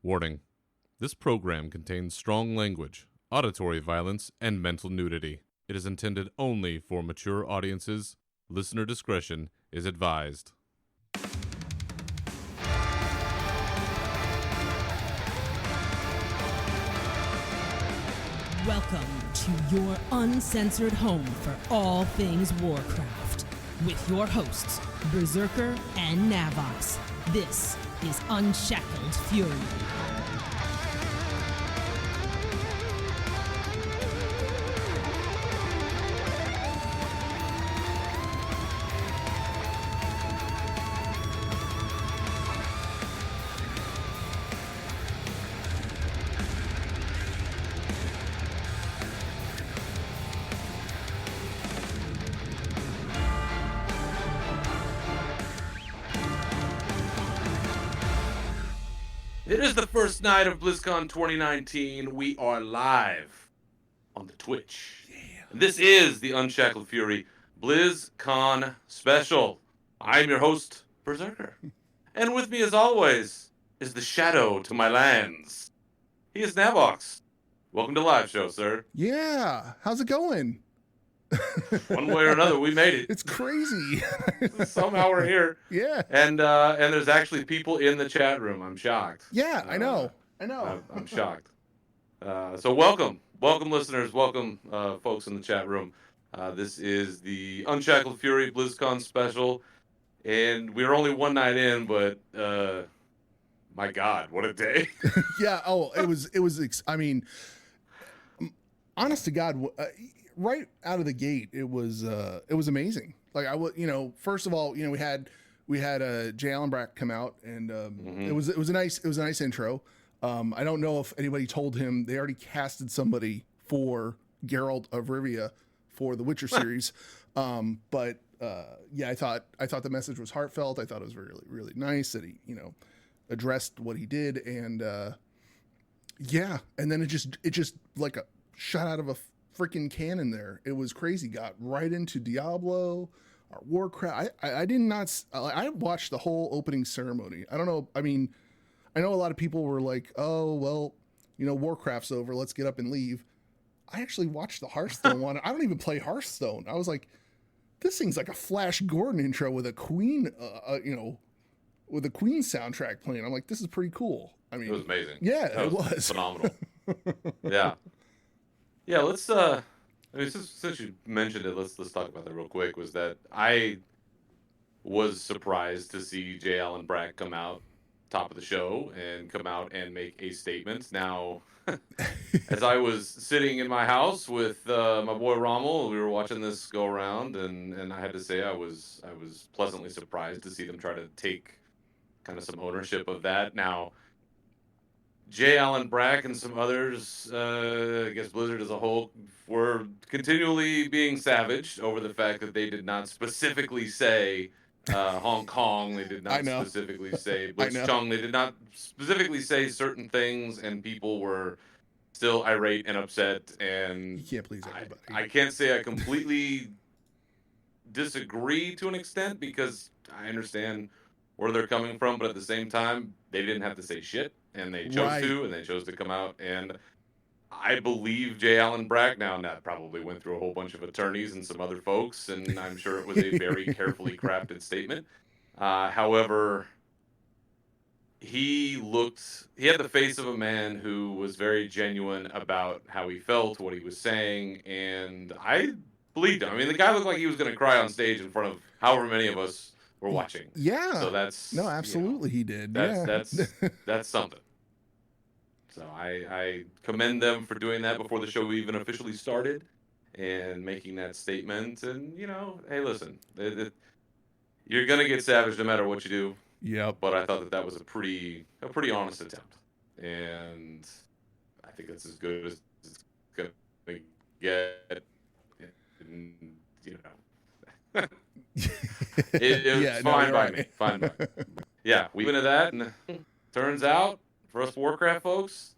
Warning: this program contains strong language, auditory violence, and mental nudity. It is intended only for mature audiences. Listener discretion is advised. Welcome to your uncensored home for all things Warcraft. With your hosts, Berserker and Navox. This is Unshackled Fury. It is the first night of BlizzCon 2019. We are live on the Twitch. And this is the Unshackled Fury BlizzCon special. I'm your host, Berserker. And with me, as always, is the shadow to my lands. He is Navox. Welcome to live show, sir. Yeah, how's it going? One way or another, we made it. It's crazy. Somehow we're here. Yeah. And there's actually people in the chat room. I'm shocked. Yeah, I know. I'm shocked. So welcome, listeners. Welcome, folks in the chat room. This is the Unshackled Fury BlizzCon special, and we're only one night in, but my God, what a day! Yeah. Oh, it was. I mean, honest to God, right out of the gate, it was amazing. Like first of all, we had Jay Allen Brack come out, and it was a nice intro. I don't know if anybody told him they already casted somebody for Geralt of Rivia for the Witcher series, but yeah, I thought the message was heartfelt. I thought it was really, really nice that he addressed what he did, and yeah, and then it just like a shot out of a freaking cannon there. It was crazy. Got right into Diablo, our Warcraft. I watched the whole opening ceremony. I don't know. I mean, I know a lot of people were like, oh, well, Warcraft's over. Let's get up and leave. I actually watched the Hearthstone one. I don't even play Hearthstone. I was like, this thing's like a Flash Gordon intro with a Queen, with a Queen soundtrack playing. I'm like, this is pretty cool. I mean, It was amazing. Yeah, it was phenomenal. Yeah. Let's. Since you mentioned it, let's talk about that real quick. Was that I was surprised to see Jay Allen Brack come out top of the show and come out and make a statement. Now, as I was sitting in my house with my boy Rommel, we were watching this go around, and I had to say I was pleasantly surprised to see them try to take kind of some ownership of that. Now, Jay Allen Brack and some others, I guess Blizzard as a whole, were continually being savaged over the fact that they did not specifically say Hong Kong. They did not specifically say BlitzChung. They did not specifically say certain things, and people were still irate and upset. And you can't please everybody. I can't say I completely disagree to an extent, because I understand where they're coming from, but at the same time, they didn't have to say shit, and they chose to, and they chose to come out. And I believe Jay Allen Brack now, and that probably went through a whole bunch of attorneys and some other folks, and I'm sure it was a very carefully crafted statement. However, he had the face of a man who was very genuine about how he felt, what he was saying, and I believed him. I mean, the guy looked like he was going to cry on stage in front of however many of us were watching. Yeah. So that's absolutely he did. That's something. So I commend them for doing that before the show even officially started and making that statement. And hey, listen, you're gonna get savage no matter what you do. Yep. But I thought that was a pretty honest attempt, and I think that's as good as it's gonna get. It was fine by me. Fine by me. Yeah, we went into that, and turns out, for us Warcraft folks,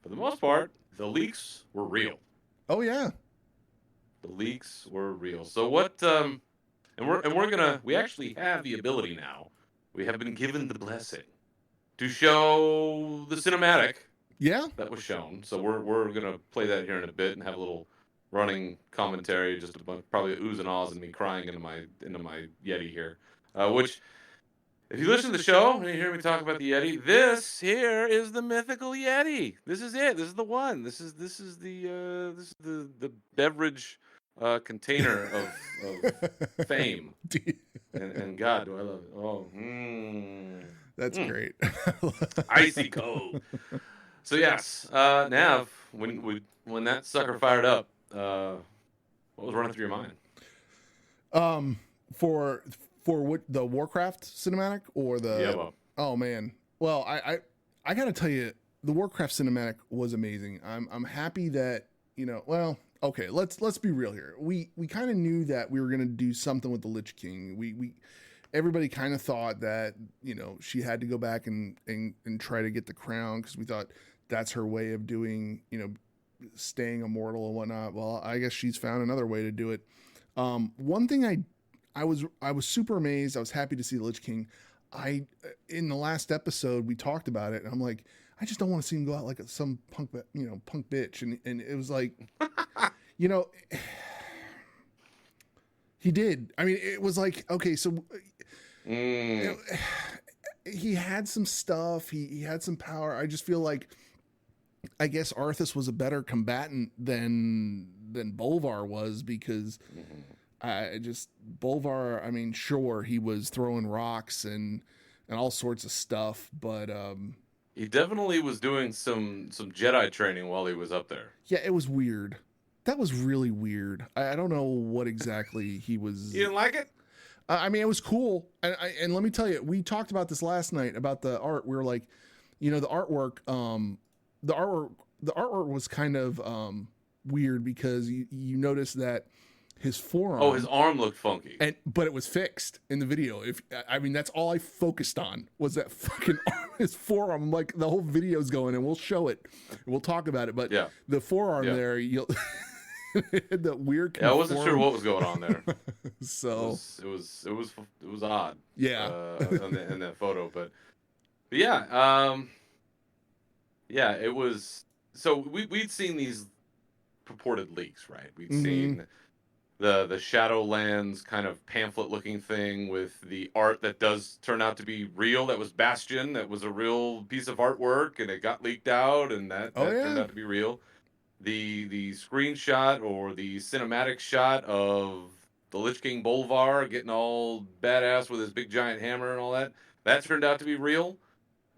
for the most part, the leaks were real. Oh yeah, the leaks were real. So what? We actually have the ability now. We have been given the blessing to show the cinematic Yeah. that was shown. So we're gonna play that here in a bit and have a little running commentary, just a bunch, probably oohs and ahs and me crying into my Yeti here. Which, if you listen to the show and you hear me talk about the Yeti, this here is the mythical Yeti. This is it. This is the one. This is the beverage container of fame. And God, do I love it. Oh, That's great. Icy cold. So yes, Nav, when that sucker fired up, what was running through your mind? For what, the Warcraft cinematic or the? Yeah, well. Oh man. Well, I gotta tell you, the Warcraft cinematic was amazing. I'm happy that, you know. Well, okay, let's be real here. We kind of knew that we were gonna do something with the Lich King. We everybody kind of thought that, you know, she had to go back and try to get the crown, because we thought that's her way of doing, you know, staying immortal and whatnot. Well, I guess she's found another way to do it. One thing I was super amazed. I was happy to see the Lich King. In the last episode we talked about it, and I'm like, I just don't want to see him go out like some punk bitch, and it was like, you know, he did. I mean, it was like, okay, so you know, he had some stuff. He had some power. I just feel like, I guess Arthas was a better combatant than Bolvar was, because Bolvar, I mean, sure, he was throwing rocks and all sorts of stuff, but he definitely was doing some Jedi training while he was up there. Yeah, it was weird. That was really weird. I don't know what exactly he was. You didn't like it? I mean, it was cool, and let me tell you, we talked about this last night about the art. We were like, you know, the artwork was kind of weird, because you notice that his forearm. Oh, his arm looked funky. But it was fixed in the video. I mean, that's all I focused on, was that fucking arm, his forearm. I'm like, the whole video's going, and we'll show it, and we'll talk about it. But yeah, the forearm there, you'll the weird. Yeah, I wasn't sure what was going on there. So it was odd. Yeah, in that photo, but yeah, yeah, it was. So we'd seen these purported leaks, right? We'd seen the Shadowlands kind of pamphlet looking thing with the art that does turn out to be real. That was Bastion. That was a real piece of artwork, and it got leaked out, and that turned out to be real. The screenshot or the cinematic shot of the Lich King Bolvar getting all badass with his big giant hammer and all that turned out to be real.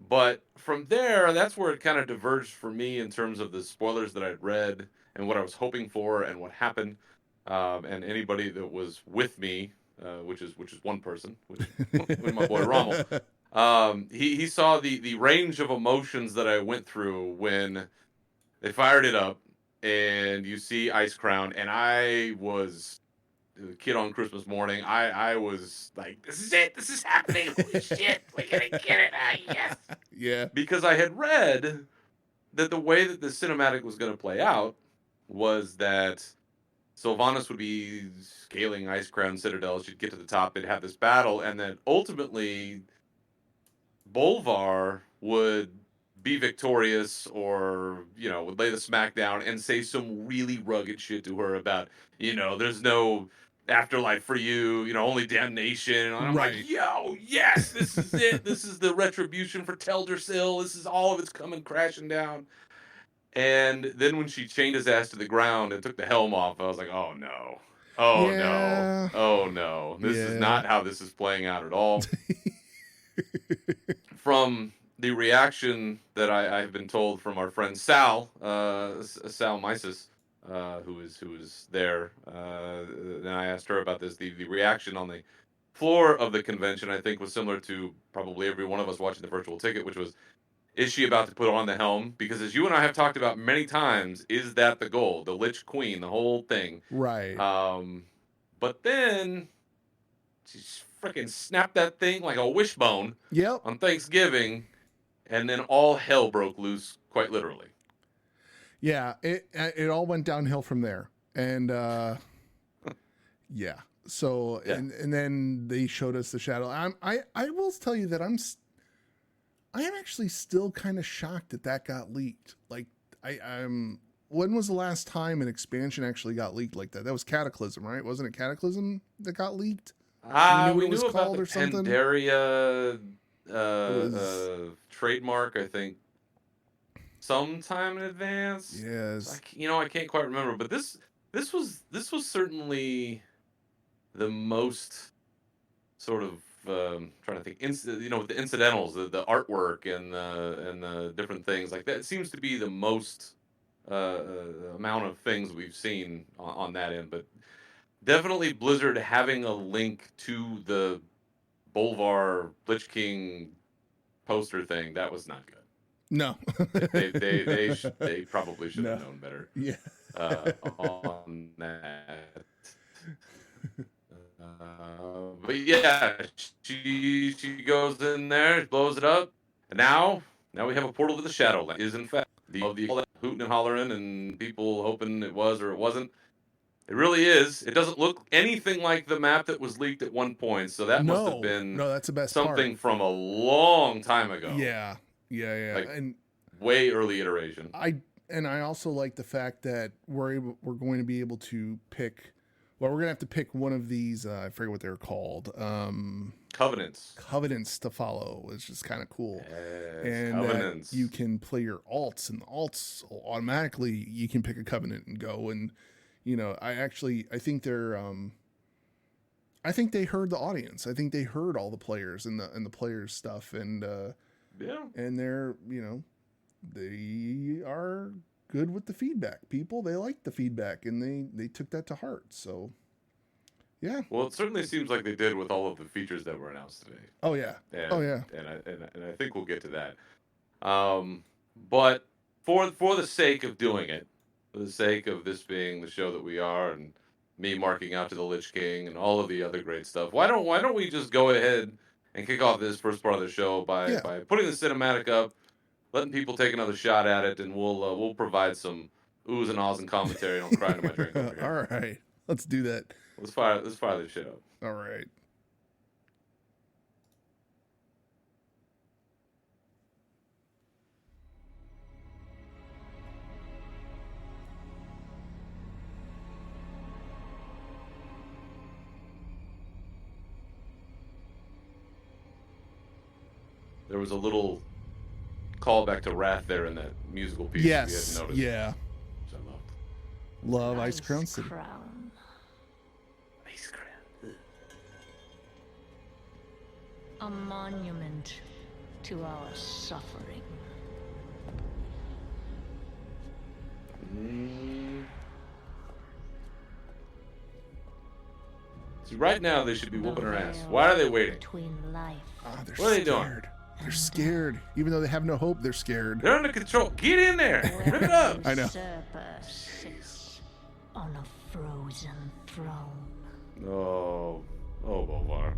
But from there, that's where it kind of diverged for me in terms of the spoilers that I'd read and what I was hoping for and what happened. And anybody that was with me, which is one person, with my boy Rommel, he saw the range of emotions that I went through when they fired it up, and you see Ice Crown, and I was a kid on Christmas morning. I was like, this is it. This is happening. Holy shit. We're going to get it. Yes. Yeah. Because I had read that the way that the cinematic was going to play out was that Sylvanas would be scaling Ice Crown Citadel. She'd get to the top. They'd have this battle. And then ultimately, Bolvar would be victorious, or, you know, would lay the smack down and say some really rugged shit to her about, you know, there's no afterlife for you, you know, only damnation. And I'm like, yo, yes, this is it. This is the retribution for Teldrassil. This is all of it's coming crashing down. And then when she chained his ass to the ground and took the helm off, I was like, oh no. Oh no. Oh no. This is not how this is playing out at all. From the reaction that I have been told from our friend Sal Mises, who was there, and I asked her about this. The reaction on the floor of the convention, I think, was similar to probably every one of us watching the virtual ticket, which was, is she about to put on the helm? Because as you and I have talked about many times, is that the goal? The Lich Queen, the whole thing. Right. But then she freaking snapped that thing like a wishbone. Yep. On Thanksgiving. And then all hell broke loose, quite literally. Yeah, it all went downhill from there, and yeah. So and then they showed us the shadow. I will tell you that I am actually still kind of shocked that got leaked. Like, I'm. When was the last time an expansion actually got leaked like that? That was Cataclysm, right? Wasn't it Cataclysm that got leaked? We knew about the Pandaria trademark, I think, sometime in advance. Yes. I can't quite remember, but this was certainly the most sort of trying to think, with the incidentals, the artwork and the different things like that. It seems to be the most amount of things we've seen on that end, but definitely Blizzard having a link to the Bolvar Lich King poster thing, that was not good. No. they probably should have known better. Yeah. On that. But yeah, she goes in there, blows it up, and now we have a portal to the Shadowlands. Is in fact all that hooting and hollering and people hoping it was or it wasn't. It really is. It doesn't look anything like the map that was leaked at one point, so that must have been that's the best something part. From a long time ago. Yeah. Like, and way early iteration. I also like the fact that we're going to be able to pick. Well, we're gonna have to pick one of these. I forget what they're called. Covenants to follow, which is kind of cool. Yes, and covenants. You can play your alts, and the alts automatically you can pick a covenant and go. And I think they're. I think they heard the audience. I think they heard all the players and the players stuff, and and they're they are good with the feedback. People, they like the feedback, and they took that to heart. So, yeah. Well, it certainly seems like they did with all of the features that were announced today. Oh yeah. And I think we'll get to that. But for the sake of doing it, for the sake of this being the show that we are, and me marking out to the Lich King and all of the other great stuff, why don't we just go ahead and kick off this first part of the show by putting the cinematic up, letting people take another shot at it, and we'll provide some oohs and ahs and commentary. And I'll cry into my drink over here. All right, let's do that. Let's fire this shit up. All right. There was a little callback to Wrath there in that musical piece. Yes. You had noticed, yeah. Which I loved. Love Ice Crown City. Ice Crown. A monument to our suffering. See, right now they should be whooping her ass. Why are they waiting? They're What are they doing? scared. They're scared. Even though they have no hope, they're scared. They're under control. Get in there. Rip it up. I know. Usurper sits on a frozen throne. Oh, Bolvar.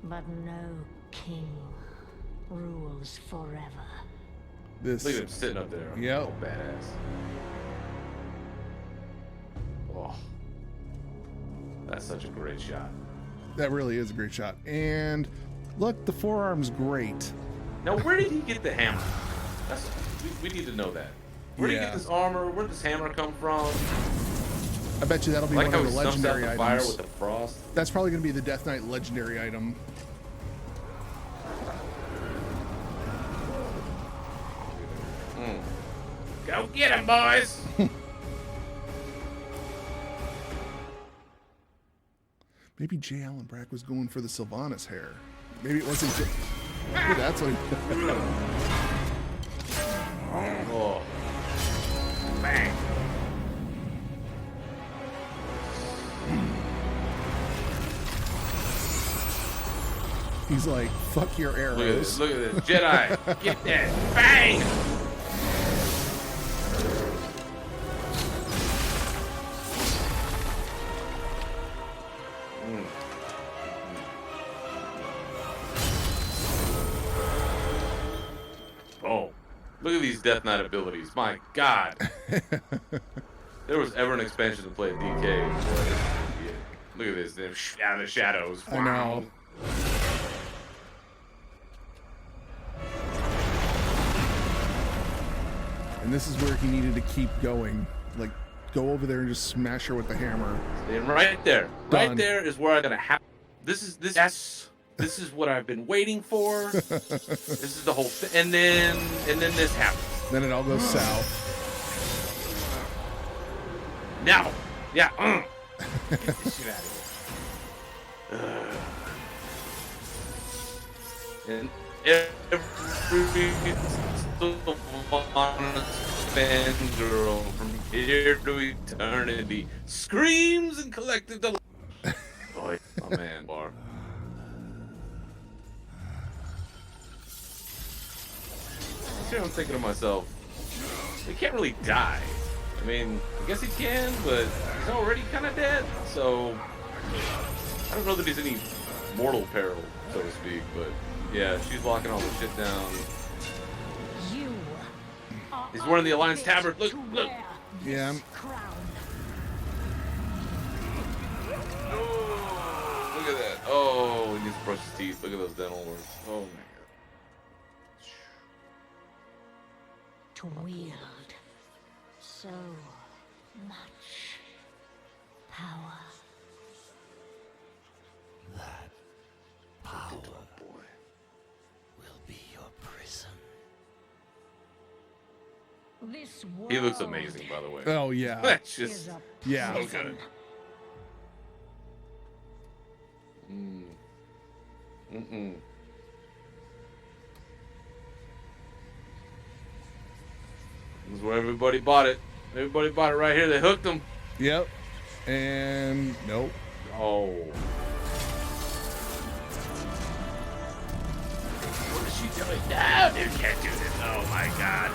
But no king rules forever. This. Look at him sitting up there. Yep. Oh, badass. Oh, that's such a great shot. That really is a great shot. And look, the forearm's great. Now, where did he get the hammer? We need to know that. Where did he get this armor? Where did this hammer come from? I bet you that'll be Like one how of he the snuffs out legendary the items. fire with the frost. That's probably going to be the Death Knight legendary item. Go get him, boys! Maybe J. Allen Brack was going for the Sylvanas hair. Maybe it wasn't. Maybe that's what. Oh. Bang. He's like, fuck your arrows. Look at this. Jedi. Get that. Bang! Oh, look at these Death Knight abilities. My God. There was ever an expansion to play DK. Look at this. They're out of the shadows. I know. And this is where he needed to keep going. Like, go over there and just smash her with the hammer. And right there. Done. Right there is where I'm going to have... This is what I've been waiting for. This is the whole thing. And then this happens. Then it all goes south. Now. Yeah. Get this shit out of here. And every fangirl from here to eternity screams in collective delight. Boy, oh man, bar. I'm thinking to myself, he can't really die. I mean, I guess he can, but he's already kind of dead. So I don't know that he's any mortal peril, so to speak. But yeah, she's locking all the shit down. He's wearing the Alliance tabard. Look. Yeah. Oh, look at that. Oh, he needs to brush his teeth. Look at those dental works. Oh my god. To wield so much power. That power will be your prison. This world He looks amazing, by the way. Oh, yeah. That's is just a Yeah. so prison. good. Mm-mm. This is where everybody bought it. Everybody bought it right here. They hooked them. Yep. And nope. Oh. What is she doing? No, dude, can't do this. Oh my god.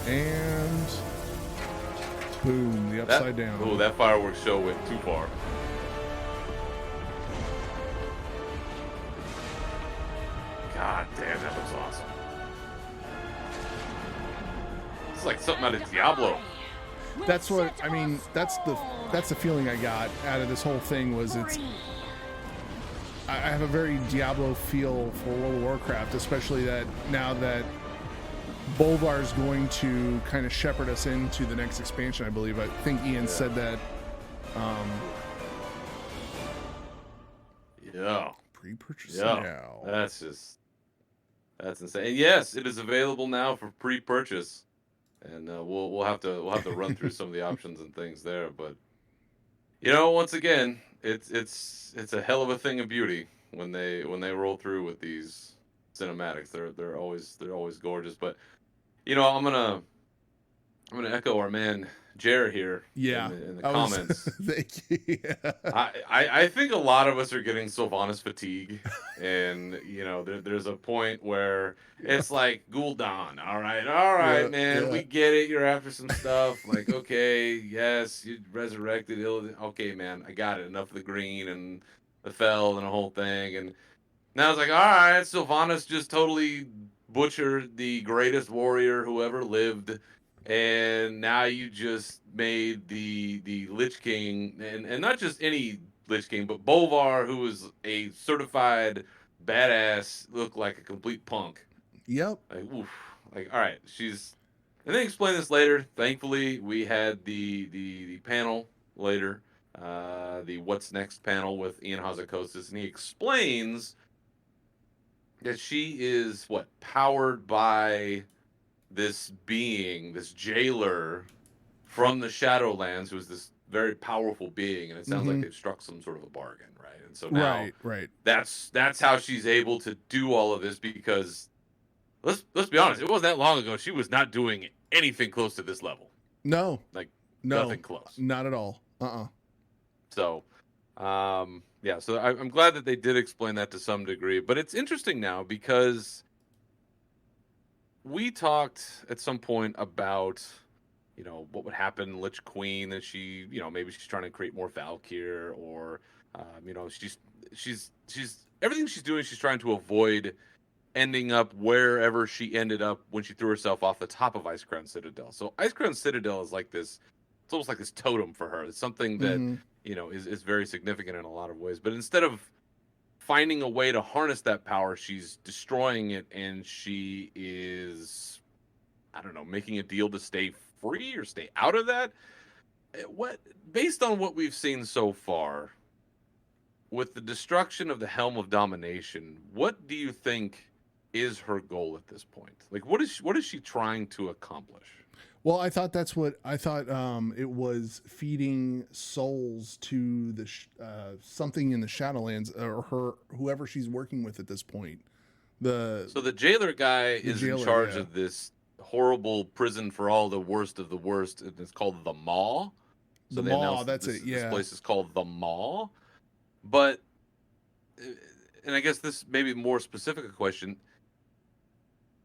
And boom, the upside down. Oh, that fireworks show went too far. God damn, that looks awesome. It's like something out of Diablo. That's what I mean. That's the feeling I got out of this whole thing was I have a very Diablo feel for World of Warcraft, especially that now that Bolvar's going to kind of shepherd us into the next expansion. I believe. I think Ian said that. Yeah. Pre-purchase Yeah. now. That's insane. And yes, it is available now for pre-purchase, and we'll have to run through some of the options and things there. But once again, it's a hell of a thing of beauty when they roll through with these cinematics. They're always gorgeous. But I'm gonna echo our man Jer here. Yeah. In the comments. Thank you. I think a lot of us are getting Sylvanas fatigue, and there's a point where it's like Gul'dan. All right, man, we get it. You're after some stuff. Like, okay, yes, you resurrected Illidan. Okay, man, I got it. Enough of the green and the fell and the whole thing. And now it's like, all right, Sylvanas just totally butchered the greatest warrior who ever lived. And now you just made the Lich King, and not just any Lich King, but Bolvar, who is a certified badass, look like a complete punk. Yep. Like, oof. Like, all right, and they explain this later. Thankfully, we had the panel later, the What's Next panel with Ian Hazzikostas, and he explains that she is, powered by this being, this jailer from the Shadowlands, who's this very powerful being, and it sounds like they've struck some sort of a bargain, right? And so now, right. That's how she's able to do all of this, because let's be honest, it wasn't that long ago she was not doing anything close to this level. No, Nothing close, not at all. So, so I'm glad that they did explain that to some degree, but it's interesting now because we talked at some point about, what would happen, Lich Queen, and she, maybe she's trying to create more Valkyr, or, she's everything she's doing, she's trying to avoid ending up wherever she ended up when she threw herself off the top of Icecrown Citadel. So Icecrown Citadel is like this, it's almost like this totem for her. It's something that, is very significant in a lot of ways. But instead of finding a way to harness that power. She's destroying it, and she is, I don't know, making a deal to stay free or stay out of that. What, based on what we've seen so far, with the destruction of the Helm of Domination, what do you think is her goal at this point? Like, what is she trying to accomplish? Well, I thought that's what I thought. It was feeding souls to the something in the Shadowlands, or whoever she's working with at this point. So the jailer guy is in charge yeah. of this horrible prison for all the worst of the worst. And it's called the Maw. So The Maw, that's it. Yeah, this place is called the Maw. But, and I guess this may be more specific a question.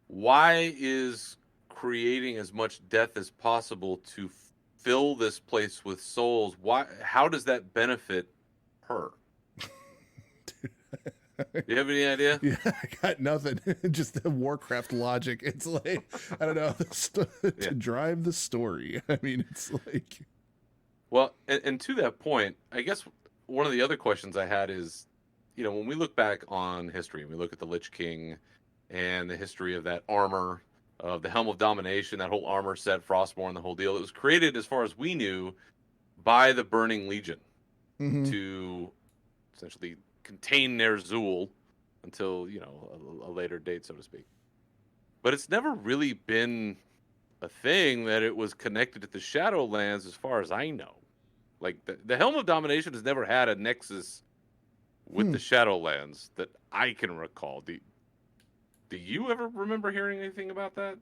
Why is creating as much death as possible to fill this place with souls? How does that benefit her? Do you have any idea? Yeah, I got nothing. Just the Warcraft logic. It's like, I don't know, to drive the story. I mean, it's like. Well, and to that point, I guess one of the other questions I had is, when we look back on history and we look at the Lich King and the history of that armor, of the Helm of Domination, that whole armor set, Frostmourne, the whole deal, it was created, as far as we knew, by the Burning Legion to essentially contain Ner'zhul until, a later date, so to speak. But it's never really been a thing that it was connected to the Shadowlands, as far as I know. Like, the Helm of Domination has never had a nexus with the Shadowlands that I can recall. Do you ever remember hearing anything about that?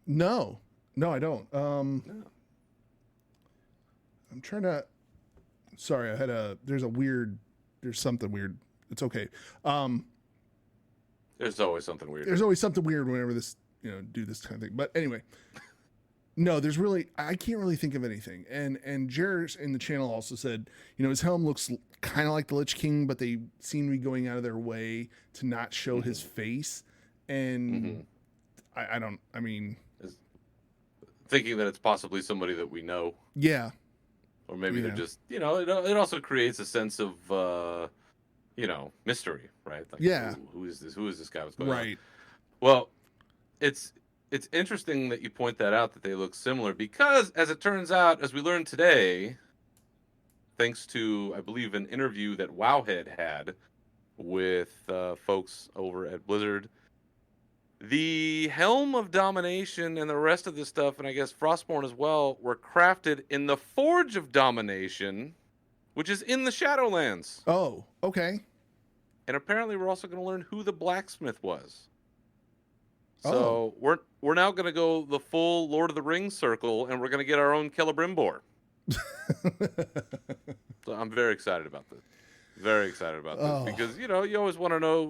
No, I don't. No. I'm trying to. Sorry, there's something weird. It's okay. There's always something weird. There's always something weird whenever this, do this kind of thing. But anyway, no, I can't really think of anything. And Jarrett in the channel also said, his helm looks kind of like the Lich King, but they seem to be going out of their way to not show his face. And I mean, thinking that it's possibly somebody that we know. Yeah. Or maybe they're just, it also creates a sense of, mystery, right? Like, yeah. Who is this? Who is this guy? What's going on? Right. Well, it's interesting that you point that out, that they look similar, because as it turns out, as we learned today, thanks to, I believe, an interview that Wowhead had with folks over at Blizzard, the Helm of Domination and the rest of this stuff, and I guess Frostmourne as well, were crafted in the Forge of Domination, which is in the Shadowlands. Oh, okay. And apparently we're also going to learn who the blacksmith was. So we're now going to go the full Lord of the Rings circle, and we're going to get our own Celebrimbor. So I'm very excited about this. Very excited about this because you always want to know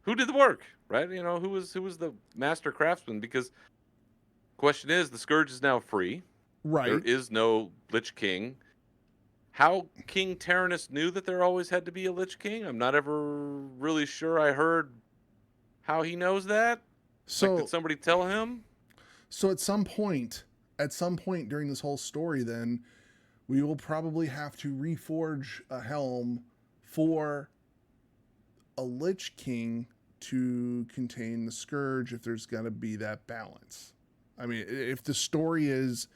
who did the work, right? Who was the master craftsman? Because question is, the Scourge is now free. Right. There is no Lich King. How King Tyrannus knew that there always had to be a Lich King, I'm not ever really sure I heard how he knows that. So did somebody tell him? So at some point during this whole story, then we will probably have to reforge a helm for a Lich King to contain the Scourge, if there's got to be that balance. I mean, if the story is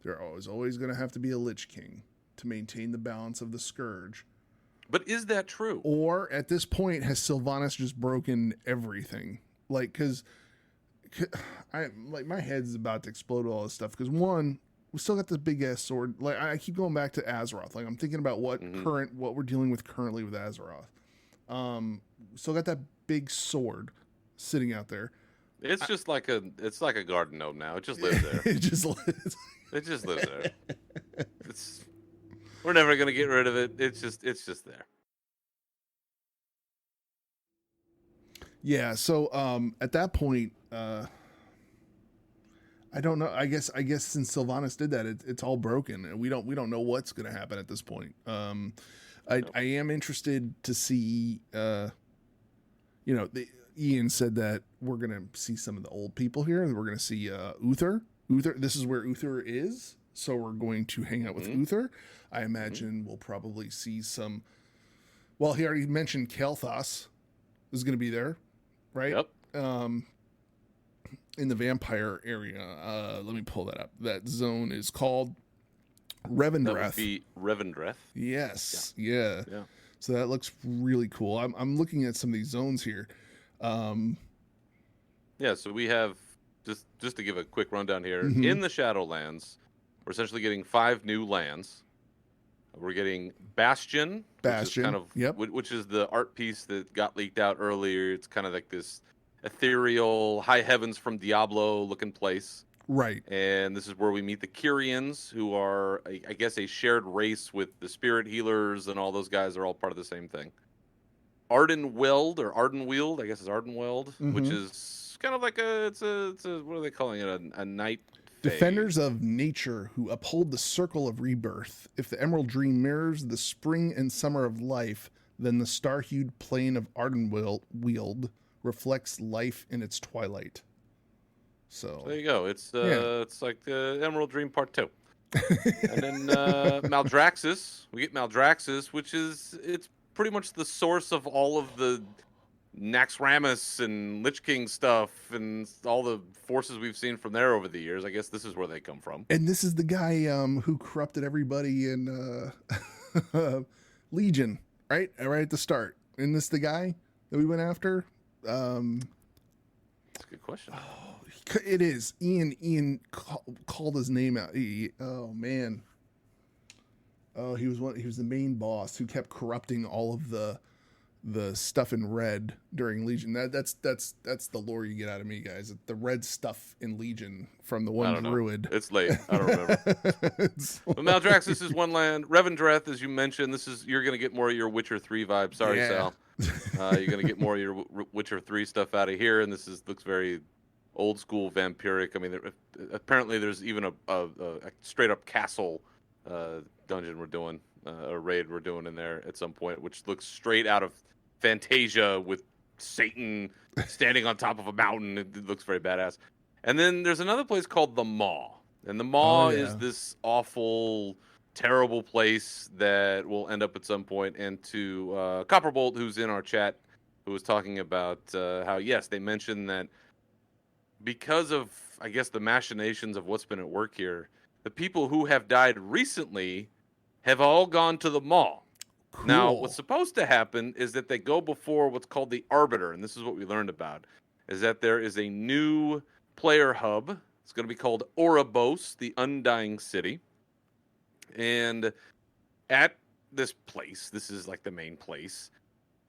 there is always going to have to be a Lich King to maintain the balance of the Scourge. But is that true? Or at this point, has Sylvanas just broken everything? Like, because my head's about to explode with all this stuff. Because one, we still got this big ass sword. Like, I keep going back to Azeroth. Like, I'm thinking about what we're dealing with currently with Azeroth. Still got that big sword sitting out there. It's just like a garden gnome now. It just lives there. It just lives. It just lives there. We're never gonna get rid of it. It's just there. Yeah. So at that point, I don't know. I guess since Sylvanas did that, it's all broken, and we don't know what's gonna happen at this point. I am interested to see. Ian said that we're gonna see some of the old people here, and we're gonna see Uther. This is where Uther is. So we're going to hang out with Uther. I imagine we'll probably see some. Well, he already mentioned Kael'thas is going to be there, right? Yep. In the vampire area. Let me pull that up. That zone is called Revendreth. That would be Revendreth. Yes. Yeah. Yeah. So that looks really cool. I'm looking at some of these zones here. Yeah, so we have just to give a quick rundown here. Mhm. In the Shadowlands, we're essentially getting 5 new lands. We're getting Bastion, Bastion, which is the art piece that got leaked out earlier. It's kind of like this ethereal, high heavens from Diablo looking place. Right. And this is where we meet the Kyrians, who are, I guess, a shared race with the spirit healers, and all those guys are all part of the same thing. Ardenweald, I guess it's Ardenweald, which is kind of like it's a what are they calling it? A night phase. Defenders of nature who uphold the circle of rebirth. If the Emerald Dream mirrors the spring and summer of life, then the star-hued plain of Ardenweald reflects life in its twilight. So there you go. It's like the Emerald Dream Part 2. And then Maldraxxus. We get Maldraxxus, which it's pretty much the source of all of the Naxxramas and Lich King stuff and all the forces we've seen from there over the years. I guess this is where they come from. And this is the guy who corrupted everybody in Legion, right? Right at the start. Isn't this the guy that we went after? That's a good question. It is. Ian called his name out. Oh man. Oh, he was the main boss who kept corrupting all of the stuff in red during Legion. That's the lore you get out of me, guys. The red stuff in Legion from the one druid. It's late. I don't remember. But Maldraxxus is one land. Revendreth, as you mentioned, you're going to get more of your Witcher 3 vibe. Sorry, Sal. You're going to get more of your Witcher 3 stuff out of here, and looks very old school vampiric. I mean, apparently there's even a straight up castle dungeon we're doing, a raid we're doing in there at some point, which looks straight out of Fantasia with Satan standing on top of a mountain. It looks very badass. And then there's another place called the Maw. And the Maw is this awful, terrible place that will end up at some point. And to Copperbolt, who's in our chat, who was talking about how, yes, they mentioned that because of, I guess, the machinations of what's been at work here, the people who have died recently have all gone to the Maw. Cool. Now, what's supposed to happen is that they go before what's called the Arbiter, and this is what we learned about, is that there is a new player hub. It's going to be called Oribos, the Undying City. And at this place, this is like the main place,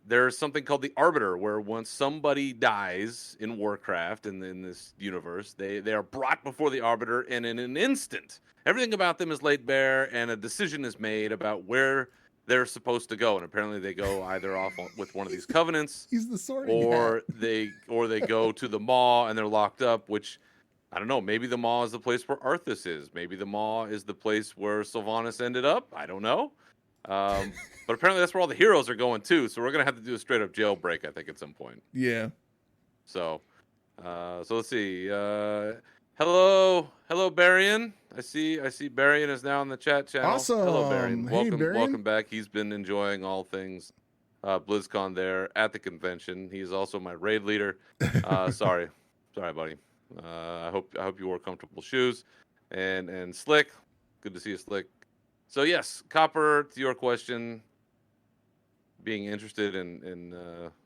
there's something called the Arbiter, where once somebody dies in Warcraft and in this universe, they are brought before the Arbiter, and in an instant, everything about them is laid bare, and a decision is made about where they're supposed to go. And apparently they go either off with one of these covenants, He's the sword, or they go to the Maw and they're locked up, which, I don't know, maybe the Maw is the place where Arthas is. Maybe the Maw is the place where Sylvanas ended up. I don't know. But apparently that's where all the heroes are going too. So we're going to have to do a straight up jailbreak, I think, at some point. Yeah. So let's see. Hello, Barian. I see Barian is now on the chat channel. Awesome. Hello, Barian. Hey, Barian. Welcome back. He's been enjoying all things BlizzCon there at the convention. He's also my raid leader. Sorry, buddy. I hope you wore comfortable shoes. And Slick, good to see you, Slick. So yes, Copper, to your question, being interested in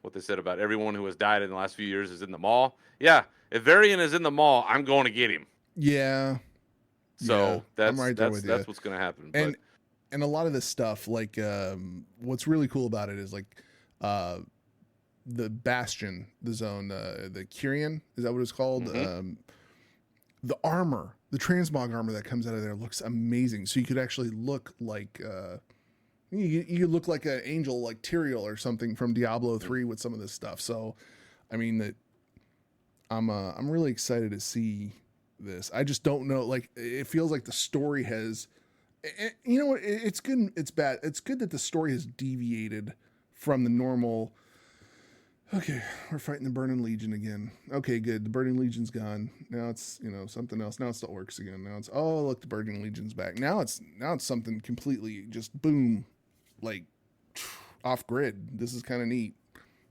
what they said about everyone who has died in the last few years is in the Maw. Yeah, if Varian is in the Maw, I'm going to get him. Yeah. So I'm right there with you. that's what's going to happen. And a lot of this stuff, like what's really cool about it is like the Bastion, the zone, the Kyrian, is that what it's called? Mm-hmm. The armor, the transmog armor that comes out of there looks amazing. So you could actually look like you could look like an angel, like Tyrael or something from Diablo 3 with some of this stuff. So, I mean, that I'm really excited to see this. I just don't know. Like, it feels like the story has, you know what? It's good. And it's bad. It's good that the story has deviated from the normal Okay, we're fighting the Burning Legion again. Okay, good. The Burning Legion's gone. Now it's, something else. Now it's the orcs again. Now it's, oh, look, the Burning Legion's back. Now it's something completely just boom, like off grid. This is kind of neat.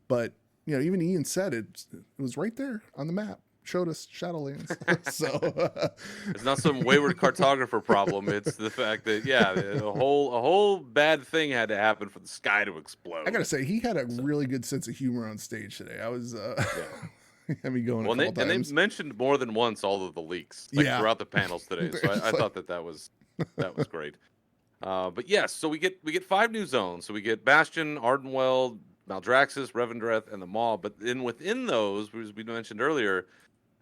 But, even Ian said it was right there on the map. Showed us Shadowlands. So It's not some wayward cartographer problem. It's the fact that a whole bad thing had to happen for the sky to explode. I gotta say, he had a really good sense of humor on stage today. I was had me going. Well, and they mentioned more than once all of the leaks throughout the panels today. So I thought that was great. But yes, so we get 5 new zones. So we get Bastion, Ardenweld, Maldraxxus, Revendreth, and the Maw. But then within those, as we mentioned earlier,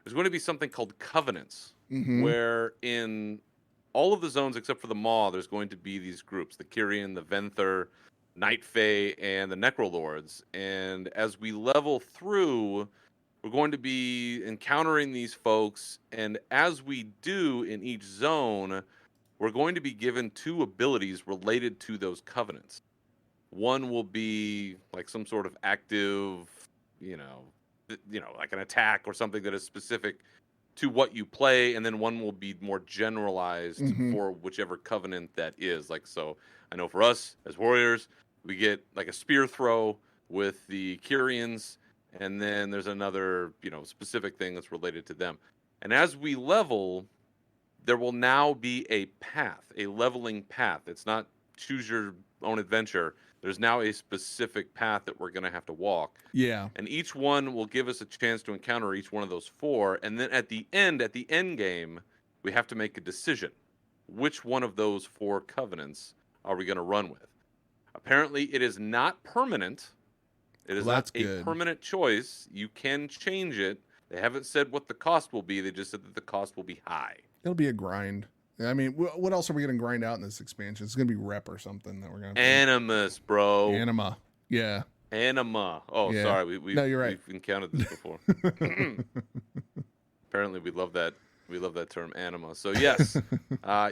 there's going to be something called covenants, where in all of the zones except for the Maw, there's going to be these groups: the Kyrian, the Venthyr, Night Fae, and the Necrolords. And as we level through, we're going to be encountering these folks. And as we do in each zone, we're going to be given 2 abilities related to those covenants. One will be like some sort of active, like an attack or something that is specific to what you play, and then one will be more generalized for whichever covenant that is. Like, so I know for us as warriors, we get like a spear throw with the Kyrians, and then there's another, specific thing that's related to them. And as we level, there will now be a path, a leveling path. It's not choose your own adventure. There's now a specific path that we're going to have to walk. Yeah. And each one will give us a chance to encounter each one of those 4. And then at the end game, we have to make a decision. Which one of those 4 covenants are we going to run with? Apparently, it is not permanent. It is not a permanent choice. You can change it. They haven't said what the cost will be. They just said that the cost will be high. It'll be a grind. I mean, what else are we going to grind out in this expansion? It's going to be rep or something that we're going to... Animus, bro. Anima. Yeah. Anima. Oh, yeah. Sorry. No, you're right. We've encountered this before. Apparently, we love that. We love that term, anima. So, yes,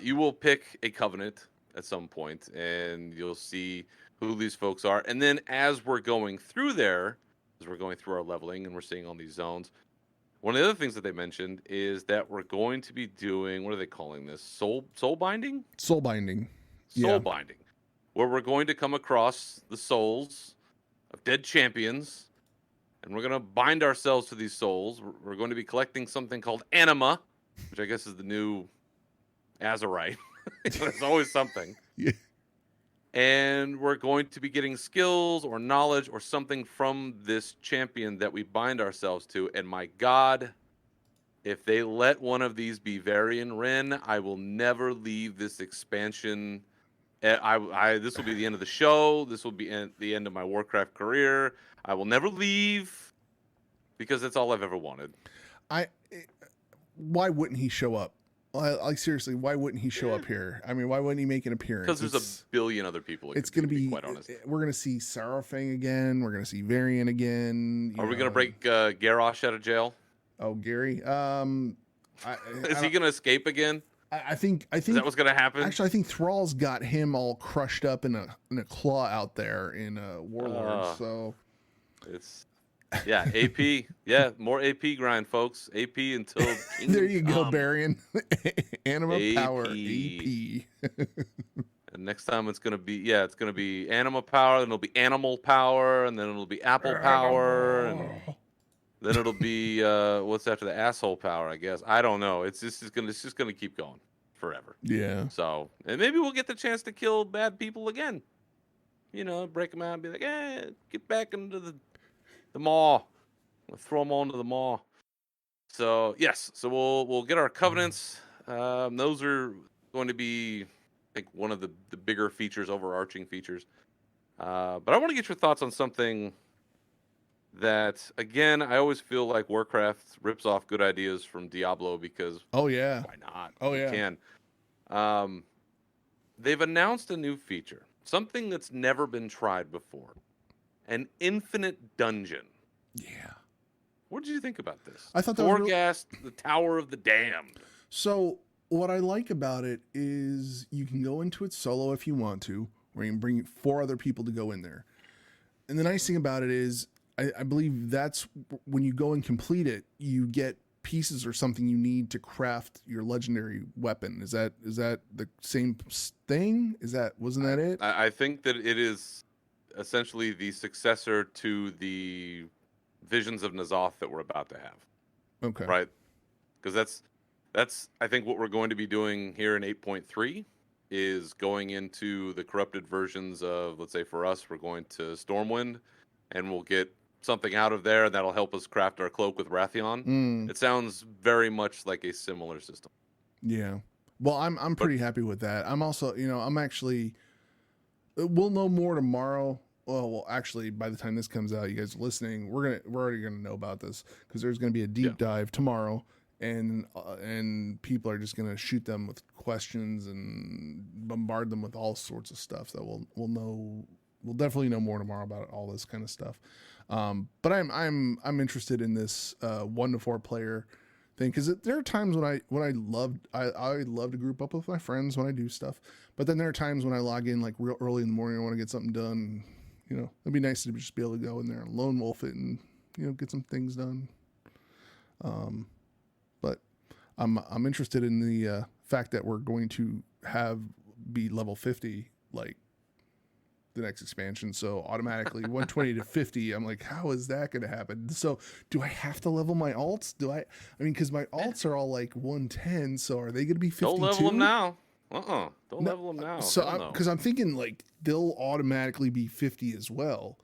you will pick a covenant at some point, and you'll see who these folks are. And then as we're going through there, as we're going through our leveling and we're seeing all these zones, one of the other things that they mentioned is that we're going to be doing, what are they calling this? Soul binding? Soul binding. Soul binding. Where we're going to come across the souls of dead champions, and we're going to bind ourselves to these souls. We're going to be collecting something called anima, which I guess is the new Azerite. There's always something. Yeah. And we're going to be getting skills or knowledge or something from this champion that we bind ourselves to. And my God, if they let one of these be Varian Wren, I will never leave this expansion. This will be the end of the show. This will be the end of my Warcraft career. I will never leave because that's all I've ever wanted. Why wouldn't he show up? Like, seriously, why wouldn't he show up here? I mean, why wouldn't he make an appearance? Because there's a billion other people. It's going to be, quite honest. We're going to see Sarafang again. We're going to see Varian again. Are we going to break Garrosh out of jail? Oh, Gary. Is he going to escape again? I think is that what's going to happen? Actually, I think Thrall's got him all crushed up in a claw out there in Warlord. So it's... Yeah, AP. Yeah, more AP grind, folks. AP until Kingdom there you go, Come. Barian. Anima AP. Power, AP. And next time it's gonna be Anima Power, then it'll be Animal Power, and then it'll be Apple Power, and then it'll be what's after the Asshole Power, I guess. I don't know. It's just gonna keep going forever. Yeah. So, and maybe we'll get the chance to kill bad people again. Break them out and be like, get back into the maw. We'll throw them all into the maw. So yes, so we'll get our covenants. Those are going to be, I think, one of the bigger features, overarching features. But I want to get your thoughts on something that, again, I always feel like Warcraft rips off good ideas from Diablo because why not? You can. They've announced a new feature, something that's never been tried before. An infinite dungeon. Yeah. What did you think about this? I thought that was Torghast, the Tower of the Damned. So what I like about it is you can go into it solo if you want to, or you can bring 4 other people to go in there. And the nice thing about it is I believe that's when you go and complete it, you get pieces or something you need to craft your legendary weapon. Is that the same thing? Wasn't that it? I think that it is essentially the successor to the Visions of N'Zoth that we're about to have. Okay. Right? Because that's I think what we're going to be doing here in 8.3 is going into the corrupted versions of, let's say for us, we're going to Stormwind, and we'll get something out of there that'll help us craft our cloak with Wrathion. It sounds very much like a similar system. Yeah. Well, I'm pretty happy with that. I'm also, I'm actually, we'll know more tomorrow. Well, actually, by the time this comes out, you guys listening, we're already gonna know about this because there's gonna be a deep dive tomorrow, and people are just gonna shoot them with questions and bombard them with all sorts of stuff that we'll definitely know more tomorrow about all this kind of stuff. But I'm interested in this 1 to 4 player thing because there are times when I love to group up with my friends when I do stuff, but then there are times when I log in like real early in the morning. I want to get something done. It'd be nice to just be able to go in there and lone wolf it and get some things done. But I'm interested in the fact that we're going to be level 50 like the next expansion, so automatically 120 to 50. I'm like, how is that going to happen? So do I have to level my alts? I mean, because my alts are all like 110, so are they going to be 52? Don't level them now. Don't level them now. So because I'm thinking like they'll automatically be 50 as well,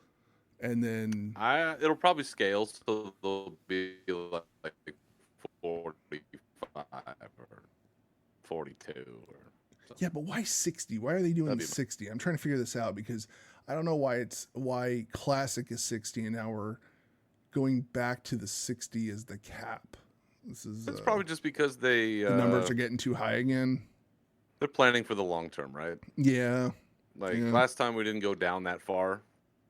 and then it'll probably scale, so they'll be like 45 or 42 or something. Yeah, but why 60? Why are they doing 60? I'm trying to figure this out because I don't know why classic is 60 and now we're going back to the 60 as the cap. It's probably just because the numbers are getting too high again. They're planning for the long term, right? Yeah. Last time we didn't go down that far.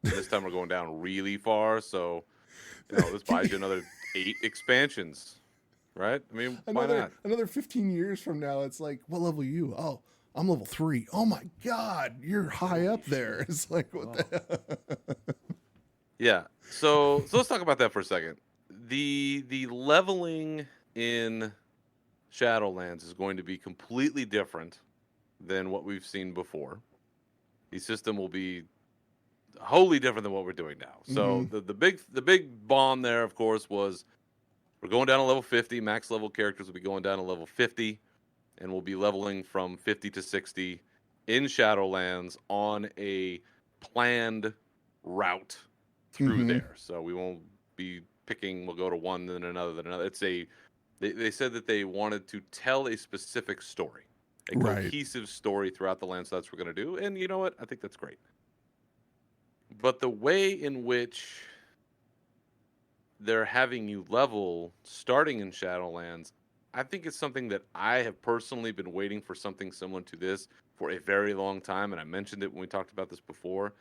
This time we're going down really far. So, this buys you another 8 expansions, right? I mean, why not? Another 15 years from now, it's like, what level are you? Oh, I'm level 3. Oh my God, you're high up there. It's like, what the hell? Yeah. So let's talk about that for a second. The leveling in Shadowlands is going to be completely different than what we've seen before. The system will be wholly different than what we're doing now. So the big bomb there, of course, was we're going down to level 50. Max level characters will be going down to level 50, and we'll be leveling from 50 to 60 in Shadowlands on a planned route through there. So we won't be picking, we'll go to one, then another, then another. They said that they wanted to tell a specific story, a cohesive story throughout the land. So that's what we're going to do. And you know what? I think that's great. But the way in which they're having you level starting in Shadowlands, I think it's something that I have personally been waiting for something similar to this for a very long time. And I mentioned it when we talked about this before.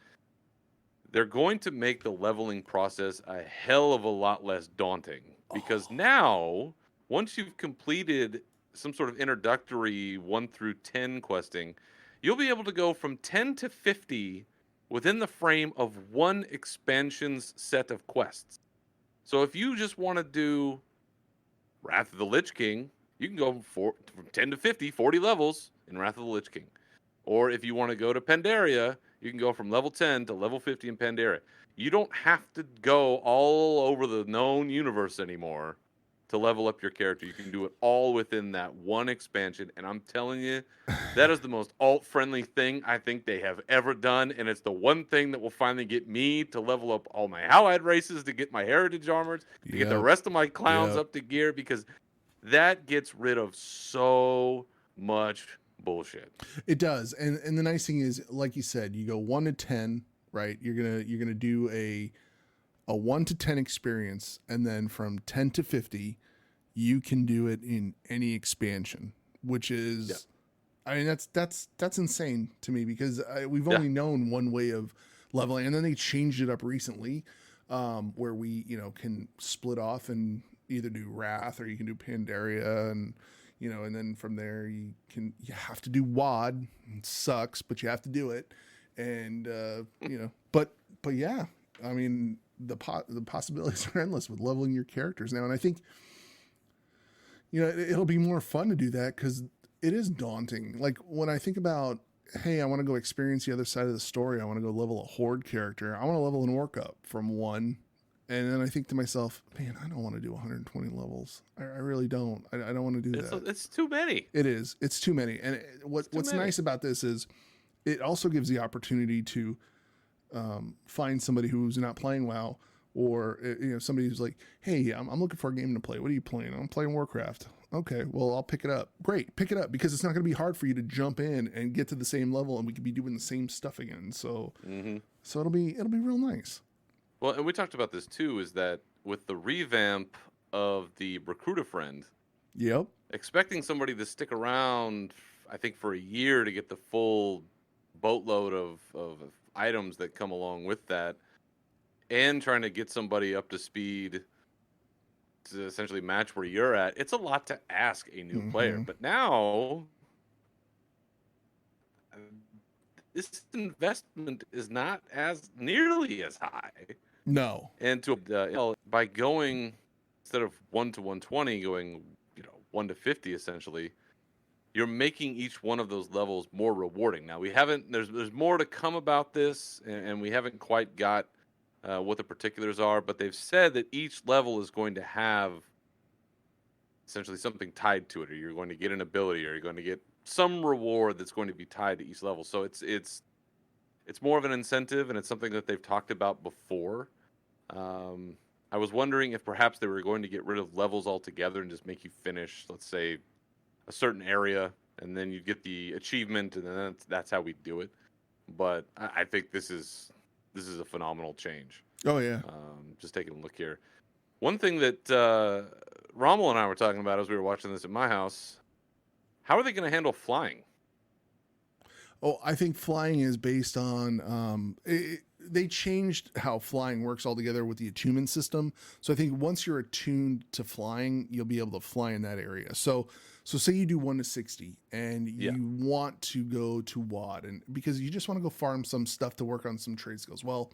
They're going to make the leveling process a hell of a lot less daunting because now, once you've completed some sort of introductory 1 through 10 questing, you'll be able to go from 10 to 50 within the frame of one expansion's set of quests. So if you just want to do Wrath of the Lich King, you can go from 10 to 50, 40 levels in Wrath of the Lich King. Or if you want to go to Pandaria, you can go from level 10 to level 50 in Pandaria. You don't have to go all over the known universe anymore to level up your character. You can do it all within that one expansion. And I'm telling you, that is the most alt-friendly thing I think they have ever done. And it's the one thing that will finally get me to level up all my Howlite races, to get my heritage armors, to get the rest of my clowns up to gear, because that gets rid of so much bullshit. It does. And the nice thing is, like you said, you go 1 to 10, right? You're gonna do a 1 to 10 experience, and then from 10 to 50 you can do it in any expansion, which is I mean that's insane to me, because we've only known one way of leveling, and then they changed it up recently, where we can split off and either do Wrath or you can do Pandaria, and and then from there you have to do WAD. It sucks, but you have to do it. And but yeah, I mean, the possibilities are endless with leveling your characters now. And I think, it'll be more fun to do that because it is daunting. Like when I think about, hey, I want to go experience the other side of the story. I want to go level a horde character. I want to level an orc up from 1. And then I think to myself, man, I don't want to do 120 levels. I really don't. I don't want to do that. It's too many. It is. It's too many. And what's nice about this is it also gives the opportunity to find somebody who's not playing WoW, or somebody who's like, hey, I'm looking for a game to play. What are you playing? I'm playing Warcraft. Okay, well, I'll pick it up. Great, pick it up, because it's not going to be hard for you to jump in and get to the same level, and we could be doing the same stuff again. So, so it'll be real nice. Well, and we talked about this too, is that with the revamp of the Recruiter Friend, yep, expecting somebody to stick around, I think, for a year to get the full boatload of items that come along with that, and trying to get somebody up to speed to essentially match where you're at, it's a lot to ask a new player. But now, this investment is not as nearly as high. No. And by going, instead of 1 to 120, going 1 to 50 essentially, you're making each one of those levels more rewarding. Now there's more to come about this, and we haven't quite got what the particulars are, but they've said that each level is going to have essentially something tied to it, or you're going to get an ability, or you're going to get some reward that's going to be tied to each level. So it's more of an incentive, and it's something that they've talked about before. I was wondering if perhaps they were going to get rid of levels altogether and just make you finish, let's say, a certain area, and then you get the achievement, and then that's how we do it. But I think this is a phenomenal change. Oh yeah. Just taking a look here. One thing that Rommel and I were talking about as we were watching this at my house, how are they going to handle flying? Oh, I think flying is based on they changed how flying works altogether with the attunement system. So I think once you're attuned to flying, you'll be able to fly in that area. So say you do 1 to 60 and you want to go to WAD, and because you just want to go farm some stuff to work on some trade skills. Well,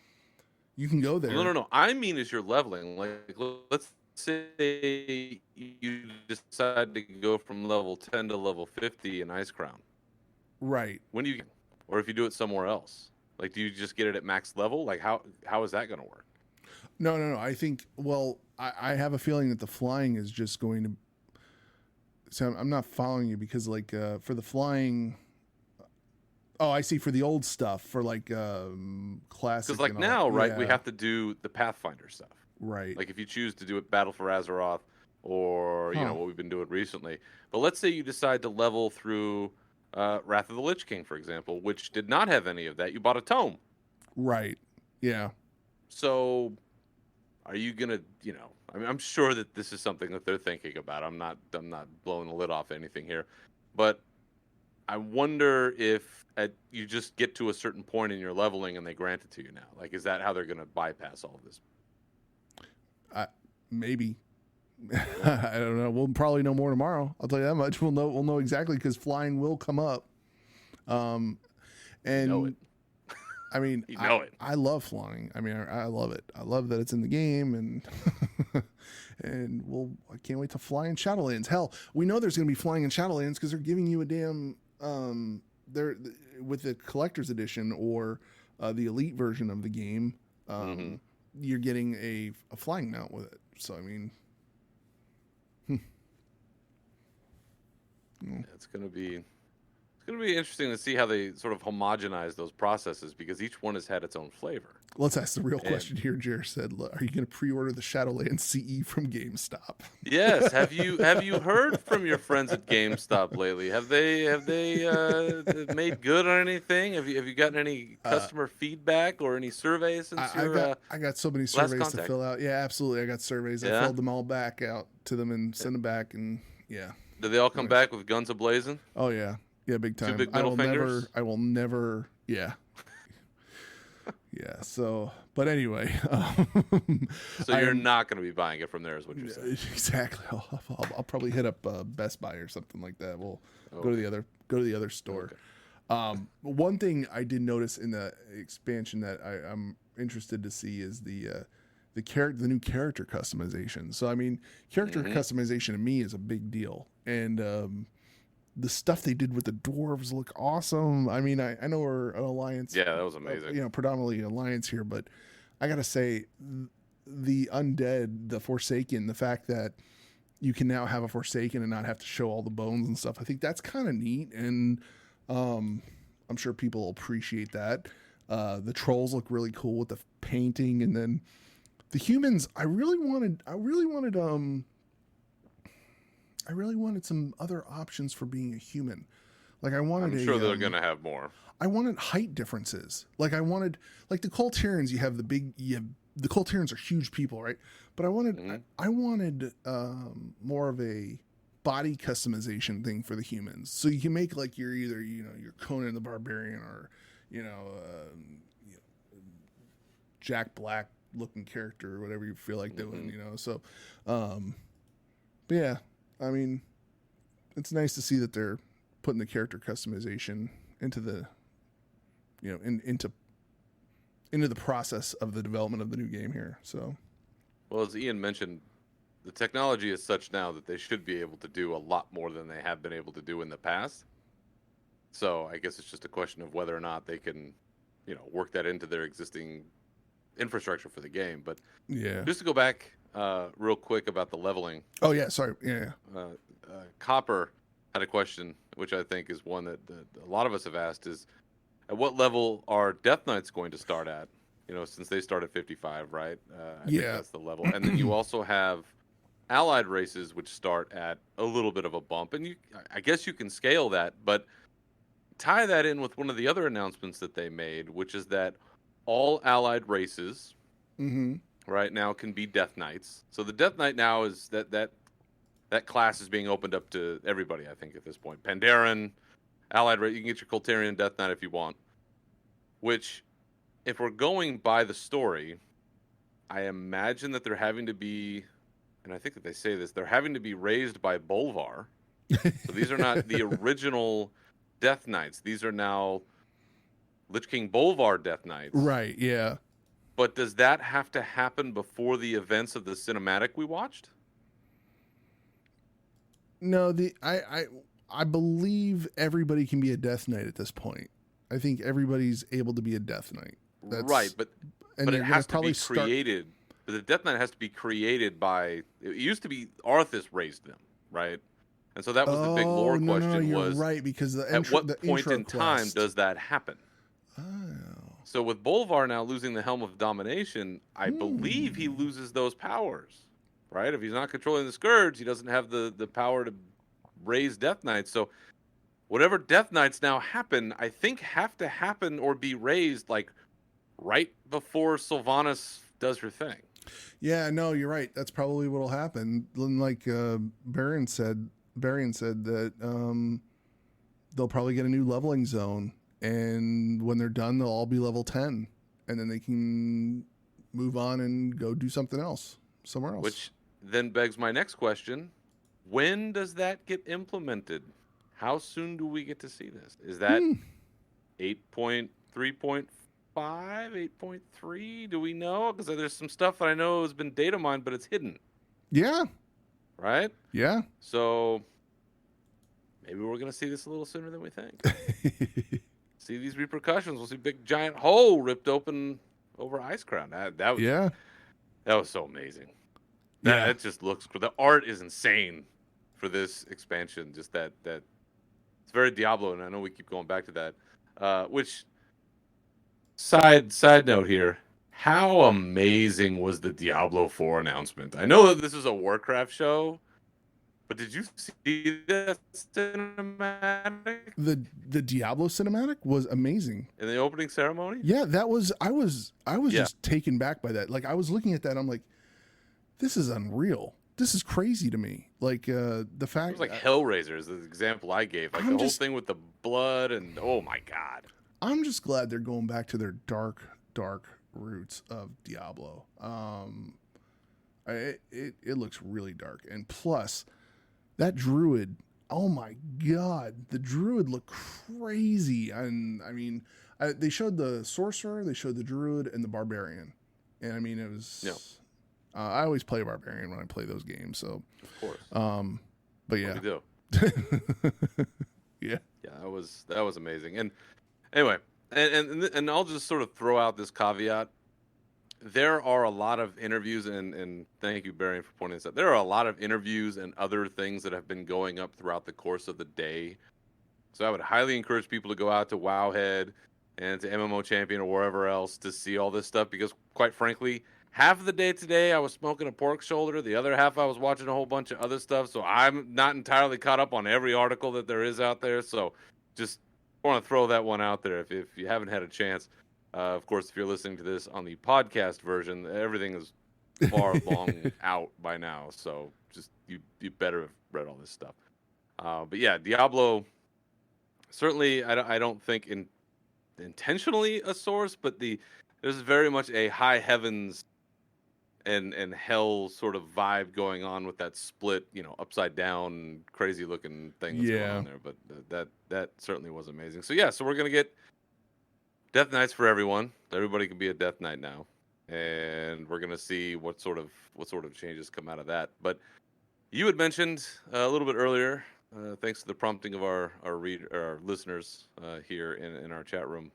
you can go there. No. I mean, as you're leveling, like let's say you decide to go from level 10 to level 50 in Ice Crown. Right. When do you, or if you do it somewhere else, like, do you just get it at max level? Like, how is that going to work? No. I think, I have a feeling that the flying is just going to. So I'm not following you, because for the flying. Oh, I see. For the old stuff, for classic. Because now, right, we have to do the Pathfinder stuff. Right. Like if you choose to do it Battle for Azeroth, or what we've been doing recently. But let's say you decide to level through Wrath of the Lich King, for example, which did not have any of that. You bought a tome. Right. Yeah. So are you going to, I mean, I'm sure that this is something that they're thinking about. I'm not blowing the lid off anything here. But I wonder if you just get to a certain point in your leveling and they grant it to you now. Like, is that how they're going to bypass all of this? Maybe. I don't know. We'll probably know more tomorrow. I'll tell you that much. We'll know exactly, because flying will come up. And you know it. I mean, I love flying. I mean, I love it. I love that it's in the game, and I can't wait to fly in Shadowlands. Hell, we know there's going to be flying in Shadowlands because they're giving you a damn with the collector's edition or the elite version of the game. You're getting a flying mount with it. So I mean. It's going to be interesting to see how they sort of homogenize those processes, because each one has had its own flavor. Let's ask the real question here. Jer said, "Are you going to pre-order the Shadowlands CE from GameStop?" Yes. Have you heard from your friends at GameStop lately? Have they made good on anything? Have you gotten any customer feedback or any surveys since I got so many surveys to fill out. Yeah, absolutely. I got surveys. I filled them all back out to them and sent them back, and yeah. Do they all come back with guns a-blazing? Oh yeah, big time. 2 big middle fingers? I will never. Yeah. Yeah. So, but anyway. So you're not going to be buying it from there, is what you're saying? Exactly. I'll probably hit up Best Buy or something like that. We'll go to the other store. One thing I did notice in the expansion that I'm interested to see is the new character customization. So I mean, character customization to me is a big deal, and the stuff they did with the dwarves look awesome. I mean, I know we're an alliance, Yeah, that was amazing. Predominantly an alliance here, but I gotta say, the undead, the Forsaken, the fact that you can now have a Forsaken and not have to show all the bones and stuff, I think that's kind of neat, and I'm sure people will appreciate that. The trolls look really cool with the painting, and then the humans. I really wanted some other options for being a human. Like I'm sure they're going to have more. I wanted height differences. Like the Colterians. The Colterians are huge people, right? But I wanted more of a body customization thing for the humans. So you can make like you're either you're Conan the Barbarian or Jack Black looking character or whatever you feel like doing. So, but yeah, I mean, it's nice to see that they're putting the character customization into the into the process of the development of the new game here. So, well, as Ian mentioned, the technology is such now that they should be able to do a lot more than they have been able to do in the past. So I guess it's just a question of whether or not they can, work that into their existing infrastructure for the game. But yeah, just to go back real quick about the leveling. Oh yeah, sorry. Yeah. Copper had a question, which I think is one that a lot of us have asked: is at what level are Death Knights going to start at? Since they start at 55, right? I think that's the level. And then you also have allied races, which start at a little bit of a bump. And I guess you can scale that, but tie that in with one of the other announcements that they made, which is that all allied races right now can be Death Knights. So the Death Knight now is that class is being opened up to everybody, I think, at this point. Pandaren, allied race, you can get your Colterian Death Knight if you want. Which, if we're going by the story, I imagine that they're having to be, and I think that they say this, they're having to be raised by Bolvar. So these are not the original Death Knights. These are now Lich King Bolvar Death Knights. Right, yeah. But does that have to happen before the events of the cinematic we watched? No, I believe everybody can be a Death Knight at this point. I think everybody's able to be a Death Knight. Right, but it has to be created. But the Death Knight has to be created by. It used to be Arthas raised them, right? And so that was the big lore question. No, you're was right, because at what point in time does that happen? Oh. So with Bolvar now losing the Helm of Domination, I believe he loses those powers, right? If he's not controlling the Scourge, he doesn't have the power to raise Death Knights. So whatever Death Knights now happen, I think have to happen or be raised like right before Sylvanas does her thing. Yeah, no, you're right. That's probably what'll happen. Like Baron said that they'll probably get a new leveling zone, and when they're done, they'll all be level 10, and then they can move on and go do something else somewhere else. Which then begs my next question: when does that get implemented? How soon do we get to see this? Is that 8.3.5, 8.3? Do we know? Because there's some stuff that I know has been data mined, but it's hidden. Yeah. Right? Yeah. So maybe we're going to see this a little sooner than we think. See these repercussions. We'll see a big giant hole ripped open over Icecrown. That was so amazing. It just looks cool. The art is insane for this expansion. Just that it's very Diablo, and I know we keep going back to that. Which side note here, how amazing was the Diablo 4 announcement? I know that this is a Warcraft show, but did you see that cinematic? The Diablo cinematic was amazing In the opening ceremony? Yeah, that was. I was just taken back by that. Like, I was looking at that, I'm like, this is unreal. This is crazy to me. Like the fact it was like Hellraiser is the example I gave. Like the whole thing with the blood and oh my god. I'm just glad they're going back to their dark roots of Diablo. It looks really dark, and plus that druid, oh my god, the druid looked crazy. And I mean, they showed the sorcerer, they showed the druid, and the barbarian. And I mean, it was. Yeah. I always play barbarian when I play those games. So, Of course. but yeah, We do. yeah, Yeah, that was amazing. And anyway, and I'll just sort of throw out this caveat. There are a lot of interviews, and thank you, Barry, for pointing this out. There are a lot of interviews and other things that have been going up throughout the course of the day. So I would highly encourage people to go out to Wowhead and to MMO Champion or wherever else to see all this stuff, because quite frankly, half of the day today I was smoking a pork shoulder. The other half I was watching a whole bunch of other stuff. So I'm not entirely caught up on every article that there is out there. So just want to throw that one out there if you haven't had a chance. Of course, if you're listening to this on the podcast version, everything is far long out by now. So just you better have read all this stuff. But yeah, Diablo, certainly I don't think intentionally a source, but there's very much a high heavens and hell sort of vibe going on with that split, upside down, crazy looking thing that's going on there. But that certainly was amazing. So yeah, so we're gonna get Death Knights for everyone. Everybody can be a Death Knight now, and we're gonna see what sort of changes come out of that. But you had mentioned a little bit earlier, thanks to the prompting of our listeners here in our chat room,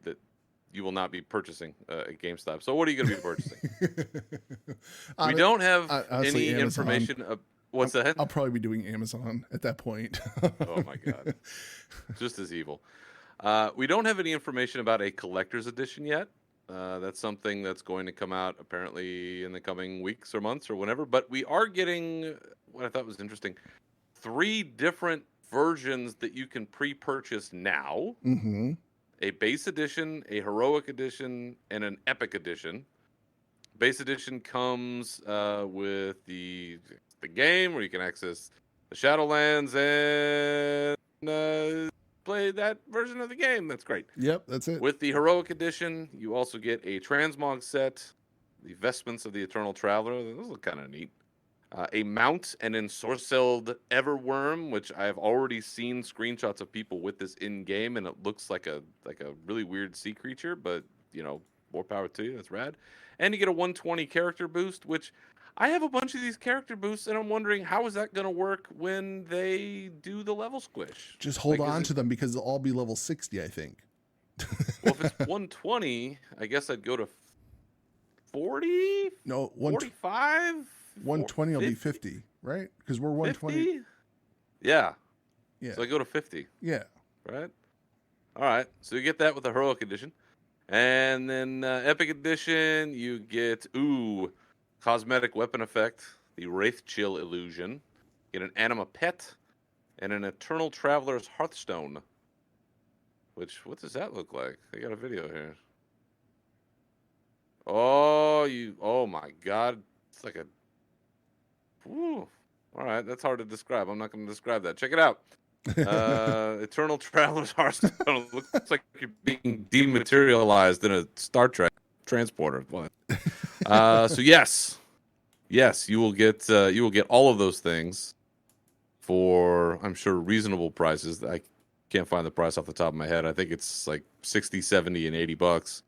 that you will not be purchasing at GameStop. So what are you going to be purchasing? We don't have honestly, any Amazon. information. What's that? I'll probably be doing Amazon at that point. Oh my god, just as evil. We don't have any information about a collector's edition yet. That's something that's going to come out apparently in the coming weeks or months or whenever. But we are getting what I thought was interesting: 3 different versions that you can pre-purchase now. Mm-hmm. A base edition, a heroic edition, and an epic edition. Base edition comes with the game where you can access the Shadowlands and play that version of the game. That's great. Yep, that's it. With the heroic edition, you also get a transmog set, the vestments of the Eternal Traveler. Those look kind of neat. A mount and ensorcelled Everworm, which I've already seen screenshots of people with this in game, and it looks like a really weird sea creature. But more power to you. That's rad. And you get a 120 character boost, which I have a bunch of these character boosts, and I'm wondering how is that going to work when they do the level squish. Just hold on to them because they'll all be level 60, I think. Well, if it's 120, I guess I'd go to 40. No, 45. 120 will be 50, right? Because we're 120. 50? Yeah. Yeah. So I go to 50. Yeah. Right? All right. So you get that with the Heroic Edition. And then Epic Edition, you get, Cosmetic Weapon Effect, the Wraith Chill Illusion. Get an Anima Pet and an Eternal Traveler's Hearthstone. What does that look like? They got a video here. Oh my god. It's like a... Ooh. All right, that's hard to describe. I'm not going to describe that. Check it out. Eternal Traveler's Hearthstone. Looks like you're being dematerialized in a Star Trek transporter. So yes, you will get all of those things for, I'm sure, reasonable prices. I can't find the price off the top of my head. I think it's like 60, 70, and $80,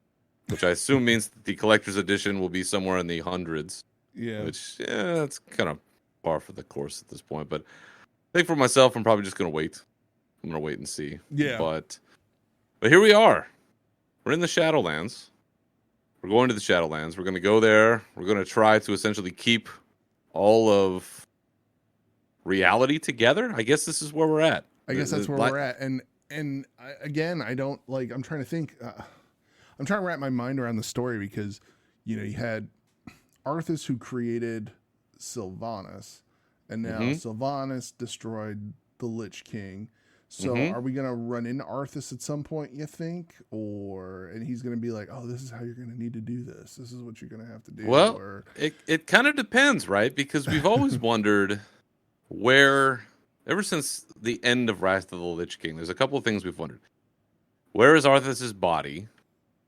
which I assume means that the collector's edition will be somewhere in the hundreds. Yeah. Which, it's kind of par for the course at this point. But I think for myself, I'm probably just going to wait. I'm going to wait and see. Yeah. But here we are. We're in the Shadowlands. We're going to the Shadowlands. We're going to go there. We're going to try to essentially keep all of reality together. I guess this is where we're at. I guess that's where we're at. And again, I don't like, I'm trying to think, I'm trying to wrap my mind around the story because, you had Arthas who created Sylvanas, and now Sylvanas destroyed the Lich King. So are we going to run into Arthas at some point, you think? And he's going to be like, oh, this is how you're going to need to do this. This is what you're going to have to do. Well, it kind of depends, right? Because we've always wondered where, ever since the end of Wrath of the Lich King, there's a couple of things we've wondered. Where is Arthas' body?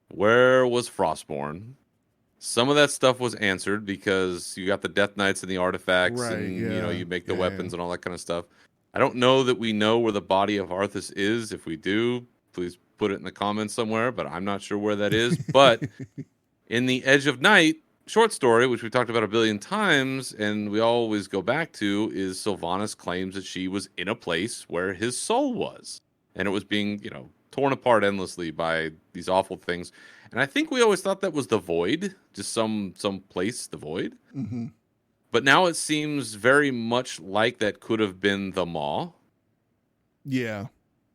Where was Frostborn? Some of that stuff was answered because you got the Death Knights and the artifacts, right, and you make the weapons and all that kind of stuff. I don't know that we know where the body of Arthas is. If we do, please put it in the comments somewhere, but I'm not sure where that is. But in the Edge of Night short story, which we talked about a billion times, and we always go back to, is Sylvanas claims that she was in a place where his soul was. And it was being, torn apart endlessly by these awful things. And I think we always thought that was the void, just some place, the void. Mm-hmm. But now it seems very much like that could have been the Maw. Yeah.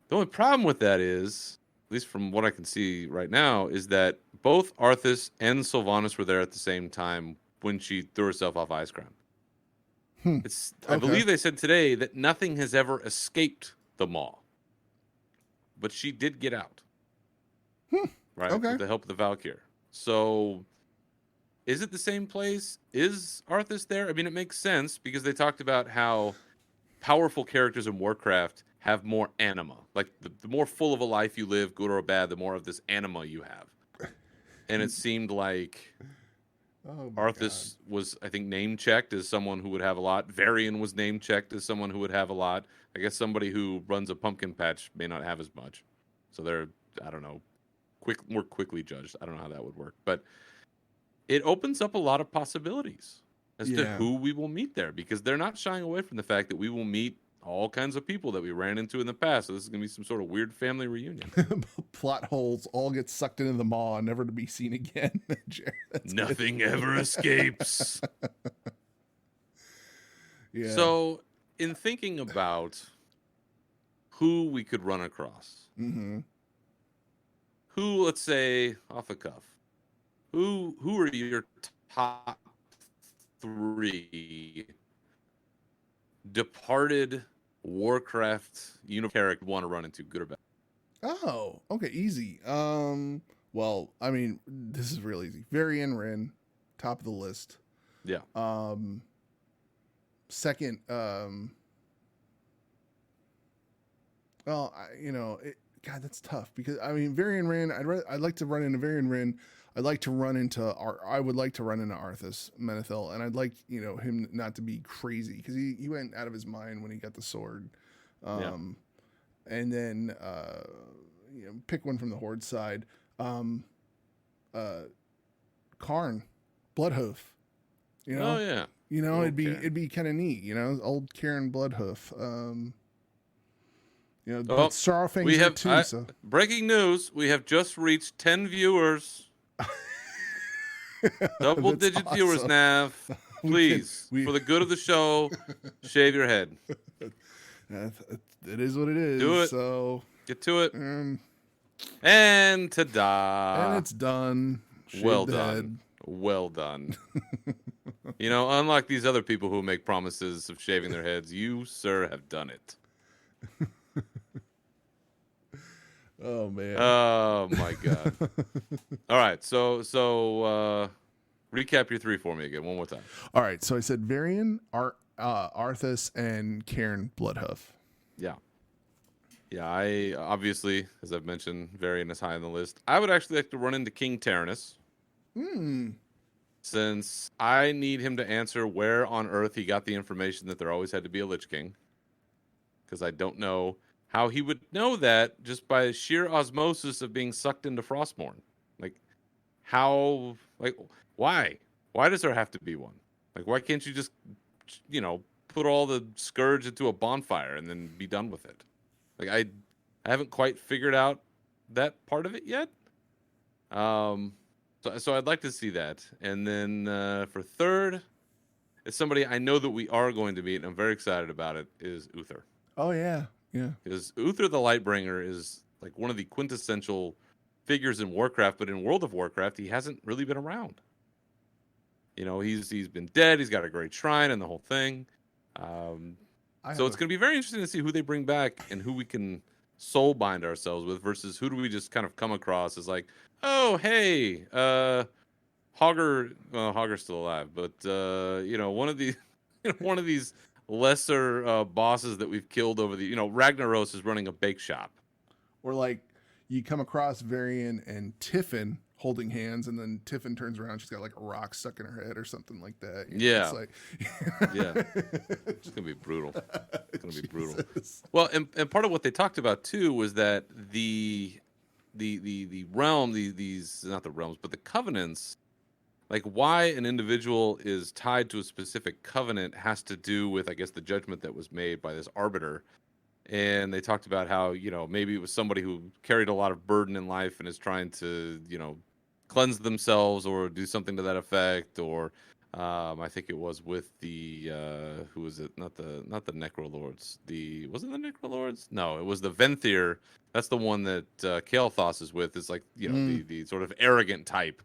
The only problem with that is, at least from what I can see right now, is that both Arthas and Sylvanas were there at the same time when she threw herself off Icecrown. I believe they said today that nothing has ever escaped the Maw. But she did get out. Right? Okay. With the help of the Valkyr. So, is it the same place? Is Arthas there? I mean, it makes sense because they talked about how powerful characters in Warcraft have more anima. Like, the more full of a life you live, good or bad, the more of this anima you have. And it seemed like Arthas was, I think, name-checked as someone who would have a lot. Varian was name-checked as someone who would have a lot. I guess somebody who runs a pumpkin patch may not have as much. So they're, I don't know, more quickly judged. I don't know how that would work. But it opens up a lot of possibilities as to who we will meet there. Because they're not shying away from the fact that we will meet all kinds of people that we ran into in the past. So this is going to be some sort of weird family reunion. Plot holes all get sucked into the Maw, never to be seen again. Nothing ever escapes. Yeah. So, in thinking about who we could run across, who, let's say, off the cuff, who are your top 3 departed Warcraft character you want to run into, good or bad? Oh, okay, easy. Well, I mean, this is real easy. Varian Wrynn, top of the list. Yeah. Second, well, God, that's tough because I mean, Varian Wrynn. I'd like to run into Varian Wrynn. I would like to run into Arthas Menethil, and I'd like him not to be crazy because he went out of his mind when he got the sword. And then pick one from the Horde side. Karn, Bloodhoof. Oh yeah. It'd be kind of neat. Old Karen Bloodhoof. But Sorrowfang's there too. So breaking news: we have just reached 10 viewers. Double-digit awesome. viewers, Nav. Please, for the good of the show, shave your head. It is what it is. Do it. So get to it. And ta-da! And it's done. Well done. Well done. Unlike these other people who make promises of shaving their heads, you, sir, have done it. Oh man. Oh my god. All right, so recap your 3 for me again one more time. All right, so I said Varian, Arthas, and Cairn Bloodhoof. Yeah. I obviously, as I've mentioned, Varian is high on the list. I would actually like to run into King Taranis. Since I need him to answer where on Earth he got the information that there always had to be a Lich King. Because I don't know how he would know that just by sheer osmosis of being sucked into Frostmourne. Why? Why does there have to be one? Why can't you just, put all the Scourge into a bonfire and then be done with it? I haven't quite figured out that part of it yet. So I'd like to see that. And then for third, it's somebody I know that we are going to meet, and I'm very excited about it, is Uther. Oh, yeah. Yeah. Because Uther the Lightbringer is one of the quintessential figures in Warcraft, but in World of Warcraft, he hasn't really been around. He's been dead, he's got a great shrine and the whole thing. So it's going to be very interesting to see who they bring back and who we can soul bind ourselves with versus who do we just kind of come across as oh, hey, Hogger's still alive, but, one of these lesser bosses that we've killed over the, Ragnaros is running a bake shop. Or you come across Varian and Tiffin holding hands, and then Tiffin turns around, she's got like a rock stuck in her head or something like that. Yeah. It's like, Yeah. It's going to be brutal. It's going to be brutal. Jesus. Well, and part of what they talked about too was that the realm, these not the realms, but the covenants, like why an individual is tied to a specific covenant has to do with, I guess, the judgment that was made by this arbiter. And they talked about how, maybe it was somebody who carried a lot of burden in life and is trying to, cleanse themselves or do something to that effect. Or I think it was with the who was it? Not the Necrolords. Was it the Necrolords? No, it was the Venthyr. That's the one that Kael'thas is with. It's like the sort of arrogant type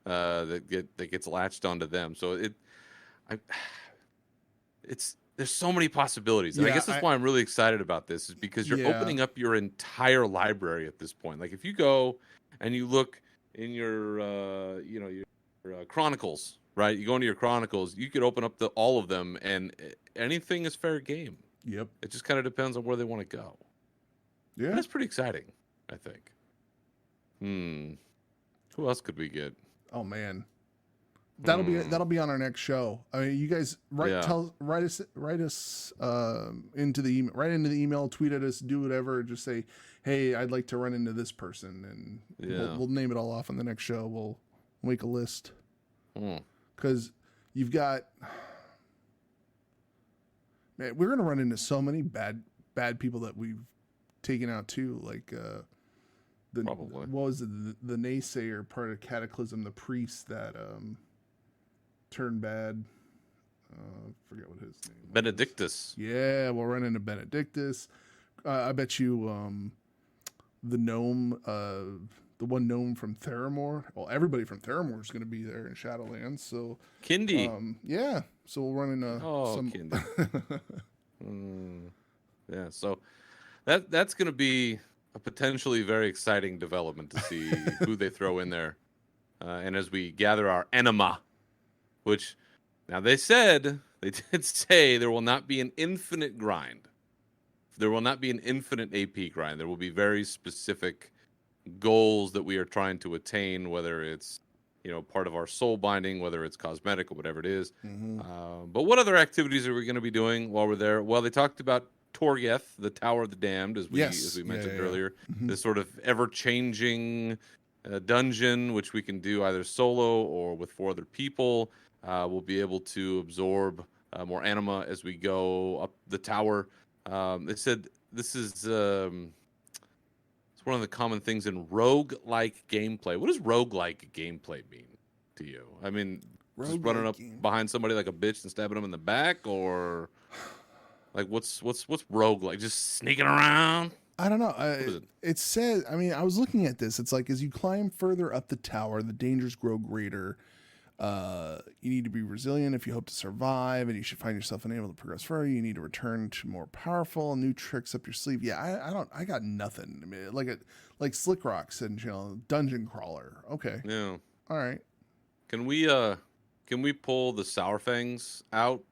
that gets latched onto them. So there's so many possibilities. And I guess that's why I'm really excited about this, is because you're opening up your entire library at this point. Like if you go and you look in your chronicles, right? You go into your chronicles, you could open up all of them, and anything is fair game. Yep. It just kind of depends on where they want to go. Yeah. And that's pretty exciting, I think. Who else could we get? Oh man. That'll be on our next show. I mean, you guys write us into the email, write into the email, tweet at us, do whatever. Just say, hey, I'd like to run into this person, and we'll name it all off on the next show. We'll make a list because you've got, man, we're gonna run into so many bad people that we've taken out too, like Probably. what was it, the naysayer part of Cataclysm, the priest that turned bad. Forget what his name was. Benedictus. Yeah, we'll run into Benedictus. I bet you the gnome, the one gnome from Theramore. Well, everybody from Theramore is going to be there in Shadowlands. So Kindy. Yeah, so we'll run into some. Kindy. Yeah, so that's going to be a potentially very exciting development to see who they throw in there. And as we gather our enema, which now they did say there will not be an infinite grind. There will not be an infinite AP grind. There will be very specific goals that we are trying to attain, whether it's part of our soul binding, whether it's cosmetic or whatever it is. But what other activities are we going to be doing while we're there? Well, they talked about Torgheth, the Tower of the Damned, as we mentioned earlier. This sort of ever-changing dungeon, which we can do either solo or with 4 other people. We'll be able to absorb more anima as we go up the tower. They said this is it's one of the common things in rogue-like gameplay. What does rogue-like gameplay mean to you? I mean, just running up behind somebody like a bitch and stabbing them in the back, or like what's rogue-like? Just sneaking around? I don't know. It says, I mean, I was looking at this. It's like as you climb further up the tower, the dangers grow greater. You need to be resilient if you hope to survive, and you should find yourself unable to progress further. You need to return to more powerful, new tricks up your sleeve. Yeah, I got nothing. I mean, like Slick Rock said, dungeon crawler. Okay. Yeah. All right. Can we pull the Sour Fangs out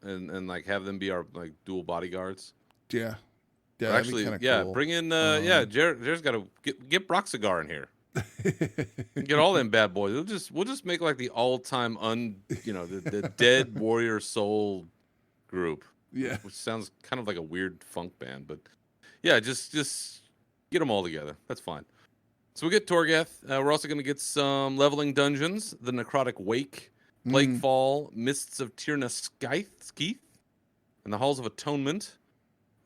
and like have them be our like dual bodyguards? Yeah. Yeah. Actually, cool. Bring in Jared's got to get Broxigar in here. Get all them bad boys. We'll just make like the all-time the dead warrior soul group. Yeah, which sounds kind of like a weird funk band, but yeah, just get them all together. That's fine. So we get Torgheth. We're also going to get some leveling dungeons: the Necrotic Wake, Plaguefall, Mists of Tirna Skeith, and the Halls of Atonement.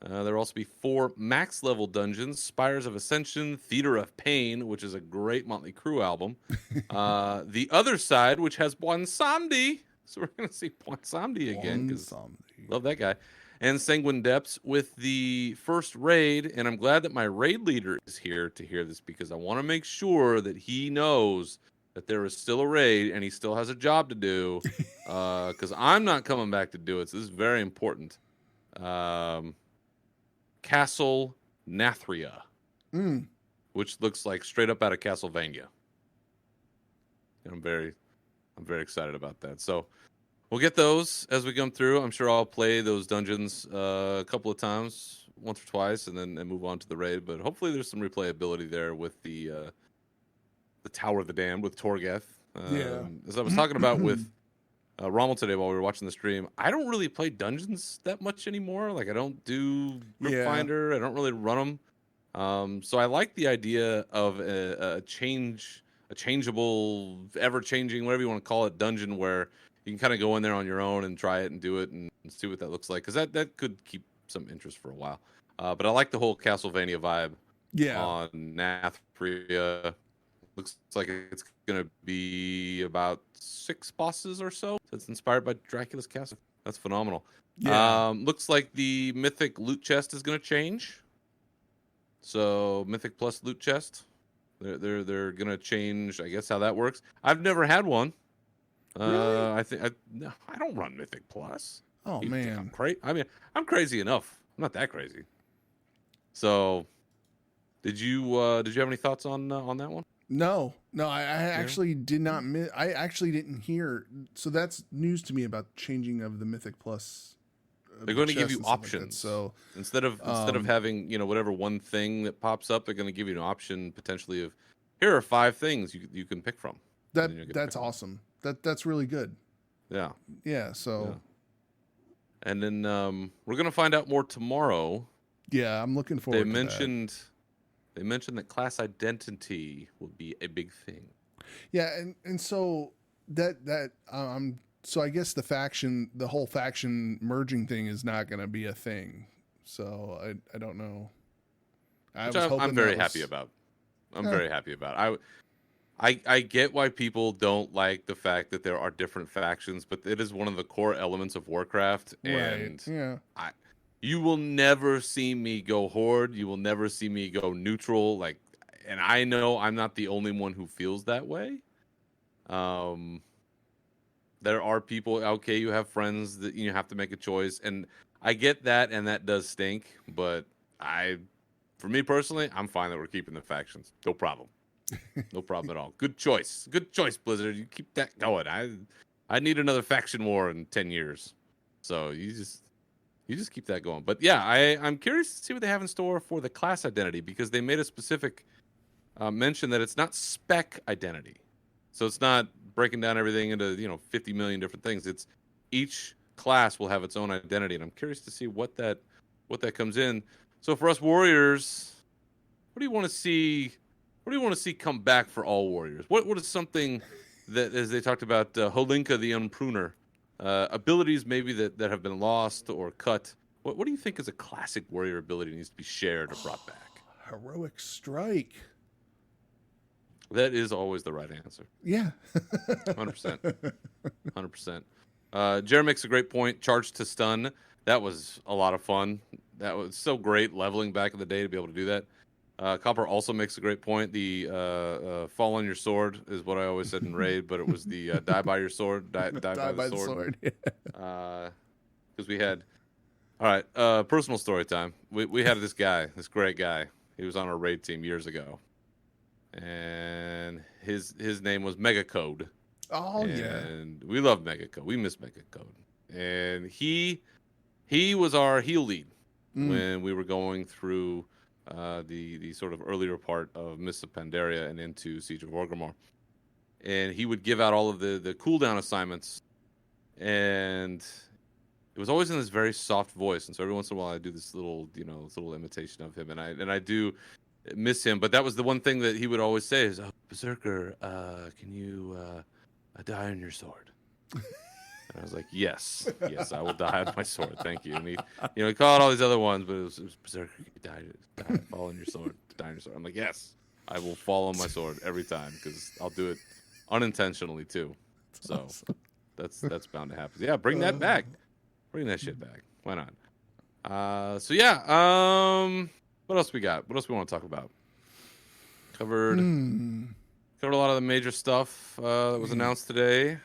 There will also be 4 max level dungeons: Spires of Ascension, Theater of Pain, which is a great Motley Crue album. The Other Side, which has Bwansamdi. So we're going to see Bwansamdi again. Love that guy. And Sanguine Depths with the first raid. And I'm glad that my raid leader is here to hear this, because I want to make sure that he knows that there is still a raid and he still has a job to do. Because I'm not coming back to do it. So this is very important. Castle Nathria, which looks like straight up out of Castlevania. And I'm very excited about that. So we'll get those as we come through. I'm sure I'll play those dungeons a couple of times, once or twice, and then move on to the raid. But hopefully there's some replayability there with the Tower of the Damned with Torgheth. Yeah. As I was talking about with Rommel today while we were watching the stream, I don't really play dungeons that much anymore. Like I don't do Grip Yeah. Finder. I don't really run them. So I like the idea of a changeable, ever-changing, whatever you want to call it, dungeon where you can kind of go in there on your own and try it and do it and see what that looks like. Because that could keep some interest for a while. But I like the whole Castlevania vibe on Nathria. Looks like it's going to be about 6 bosses or so. It's inspired by Dracula's Castle. That's phenomenal. Yeah. Looks like the Mythic loot chest is going to change. So Mythic Plus loot chest. They're going to change, I guess, how that works. I've never had one. Really? I don't run Mythic Plus. Oh, man. I'm crazy enough. I'm not that crazy. So, did you have any thoughts on that one? No, I actually did not. I actually didn't hear. So that's news to me about changing of the Mythic Plus. They're going to give you chests and stuff like options. that, so instead of having whatever one thing that pops up, they're going to give you an option potentially of here are 5 things you can pick from. That's awesome. That's really good. Yeah. Yeah. So. Yeah. And then we're going to find out more tomorrow. Yeah, I'm looking forward. They mentioned that class identity will be a big thing. Yeah, and so so I guess the whole faction merging thing is not going to be a thing. So I don't know. I'm very happy about. I'm very happy about. I get why people don't like the fact that there are different factions, but it is one of the core elements of Warcraft. And yeah. You will never see me go Horde. You will never see me go neutral. And I know I'm not the only one who feels that way. There are people. Okay, you have friends that you have to make a choice, and I get that, and that does stink. But for me personally, I'm fine that we're keeping the factions. No problem. No problem at all. Good choice. Good choice, Blizzard. You keep that going. I need another faction war in 10 years. So you just keep that going. But yeah, I'm curious to see what they have in store for the class identity because they made a specific mention that it's not spec identity. So it's not breaking down everything into 50 million different things. It's each class will have its own identity, and I'm curious to see what that comes in. So for us warriors, what do you want to see? What do you want to see come back for all warriors? What is something that, as they talked about, Holinka the Unpruner, abilities maybe that have been lost or cut? What do you think is a classic warrior ability that needs to be shared or brought back? Heroic Strike. That is always the right answer. Yeah. 100%. 100%. Jared makes a great point. Charge to stun. That was a lot of fun. That was so great leveling back in the day to be able to do that. Copper also makes a great point. The fall on your sword is what I always said in Raid, but it was the die by your sword, die by the sword. Because we had, all right, personal story time. We had this great guy. He was on our Raid team years ago. And his name was Megacode. Oh, yeah. And we love Megacode. We miss Megacode. And he was our heal lead when we were going through the sort of earlier part of Mists of Pandaria and into Siege of Orgrimmar. And he would give out all of the cooldown assignments. And it was always in this very soft voice. And so every once in a while I do this little imitation of him. And I do miss him, but that was the one thing that he would always say is, "Oh, Berserker, can you die on your sword?" And I was like, yes, I will die on my sword, thank you. And he called all these other ones, but it was Berserker, die, fall on your sword, die on your sword. I'm like, yes, I will fall on my sword every time because I'll do it unintentionally too. So that's bound to happen. Yeah, bring that back, bring that shit back. Why not? So yeah, what else we got? What else we want to talk about? Covered a lot of the major stuff that was announced today.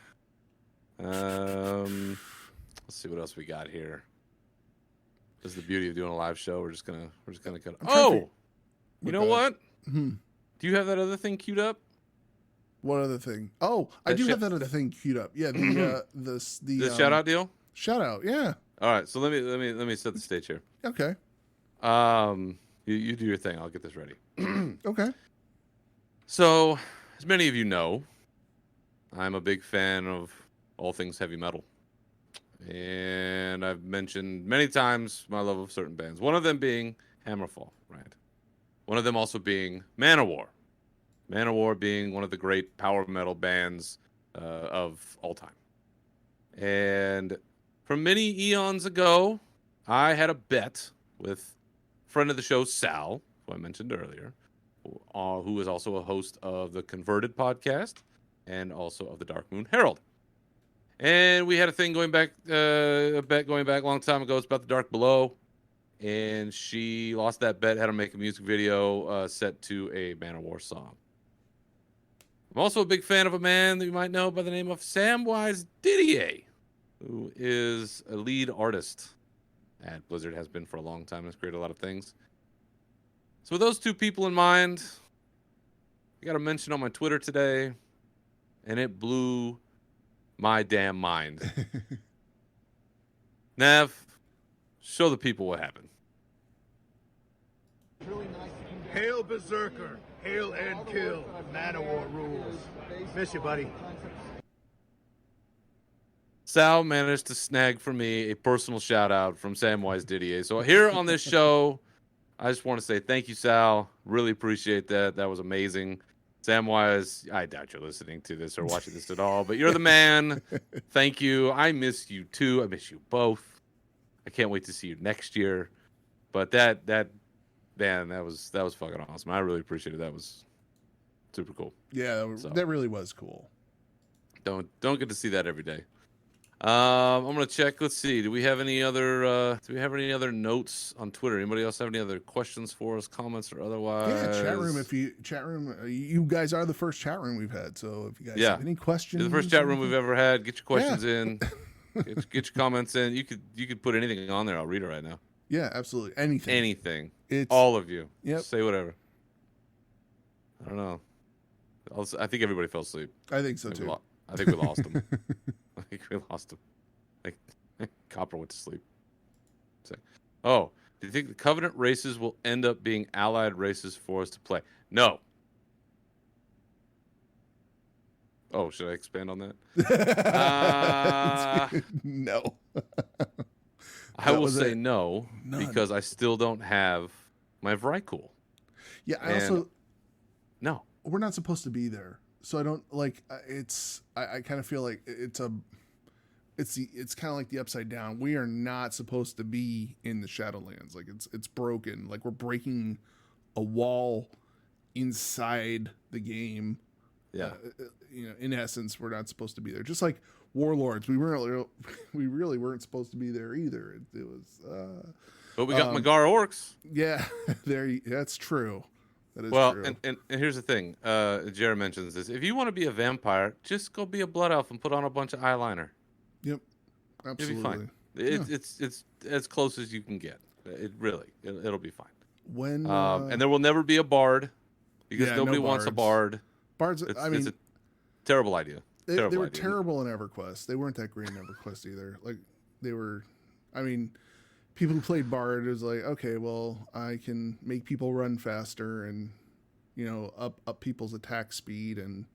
Let's see what else we got here. This is the beauty of doing a live show. We're just gonna cut. Oh, you know what? Do you have that other thing queued up? What other thing? Oh, I do have that other thing queued up. Yeah, the shout out deal. Shout out, yeah. All right, so let me set the stage here. Okay. You do your thing. I'll get this ready. Okay. So, as many of you know, I'm a big fan of all things heavy metal. And I've mentioned many times my love of certain bands. One of them being Hammerfall, right? One of them also being Manowar. Manowar being one of the great power metal bands of all time. And from many eons ago, I had a bet with a friend of the show, Sal, who I mentioned earlier, who is also a host of the Converted podcast and also of the Dark Moon Herald. And we had a thing going back, a bet going back a long time ago. It's about the Dark Below. And she lost that bet, had to make a music video set to a Manowar song. I'm also a big fan of a man that you might know by the name of Samwise Didier, who is a lead artist at Blizzard, has been for a long time, has created a lot of things. So with those two people in mind, I got a mention on my Twitter today, and it blew my damn mind. Nav, show the people what happened. Hail Berserker, hail and kill, Manowar rules. Miss you, buddy. Sal managed to snag for me a personal shout out from Samwise Didier. So here on this show, I just want to say thank you, Sal. Really appreciate that. That was amazing. Samwise, I doubt you're listening to this or watching this at all, but you're the man. Thank you. I miss you too. I miss you both. I can't wait to see you next year. But that man, that was fucking awesome. I really appreciate it. That was super cool. Yeah, that really was cool. Don't get to see that every day. I'm gonna check. Let's see. Do we have any other notes on Twitter? Anybody else have any other questions for us, comments or otherwise? Yeah, chat room. You guys are the first chat room we've had. So if you guys have any questions, you're the first chat room we've ever had. Get your questions in. Get your comments in. You could put anything on there. I'll read it right now. Yeah, absolutely. Anything. It's all of you. Yep. Say whatever. I don't know. I think everybody fell asleep. I think so too. I think we lost them. I think we lost him. Like, Copper went to sleep. Oh, do you think the Covenant races will end up being allied races for us to play? No. Oh, should I expand on that? No. I will say no, because I still don't have my Vrykul. Yeah, no. We're not supposed to be there. So I don't like it's. I kind of feel like it's kind of like the Upside Down. We are not supposed to be in the Shadowlands. Like it's broken. Like we're breaking a wall inside the game. Yeah. In essence, we're not supposed to be there. Just like Warlords, we really weren't supposed to be there either. It was. But we got Magara Orcs. Yeah, that's true. That is true. And here's the thing. Jared mentions this. If you want to be a vampire, just go be a blood elf and put on a bunch of eyeliner. Yep. Absolutely. It'll be fine. It's as close as you can get. It'll be fine. And there will never be a bard because nobody wants a bard. Bards. It's a terrible idea. They were terrible in EverQuest. They weren't that great in EverQuest either. Like they were. I mean, people who played Bard was like, okay, well, I can make people run faster and, up people's attack speed. And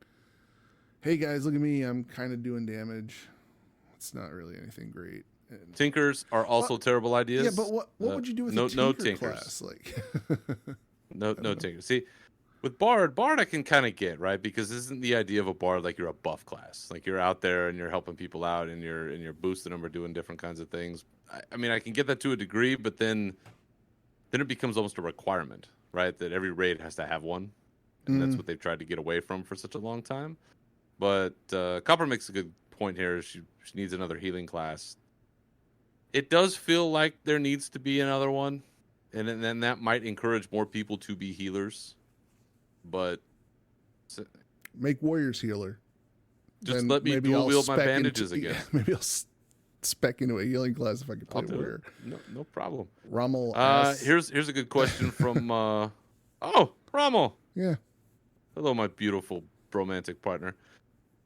hey guys, look at me. I'm kind of doing damage. It's not really anything great. And, Tinkers are also terrible ideas. Yeah, but what would you do with a tinker class? Like, no tinkers. See, with Bard I can kind of get, right? Because isn't the idea of a Bard like you're a buff class? Like you're out there and you're helping people out and you're boosting them or doing different kinds of things. I mean, I can get that to a degree, but then it becomes almost a requirement, right? That every raid has to have one. And that's what they've tried to get away from for such a long time. But Copper makes a good point here. She needs another healing class. It does feel like there needs to be another one. And then that might encourage more people to be healers. But make warriors healer. Just let me dual wield my bandages again. Yeah, maybe I'll spec into a healing class if I can play warrior. No problem. Rommel. Here's a good question from Rommel. Yeah. Hello, my beautiful romantic partner.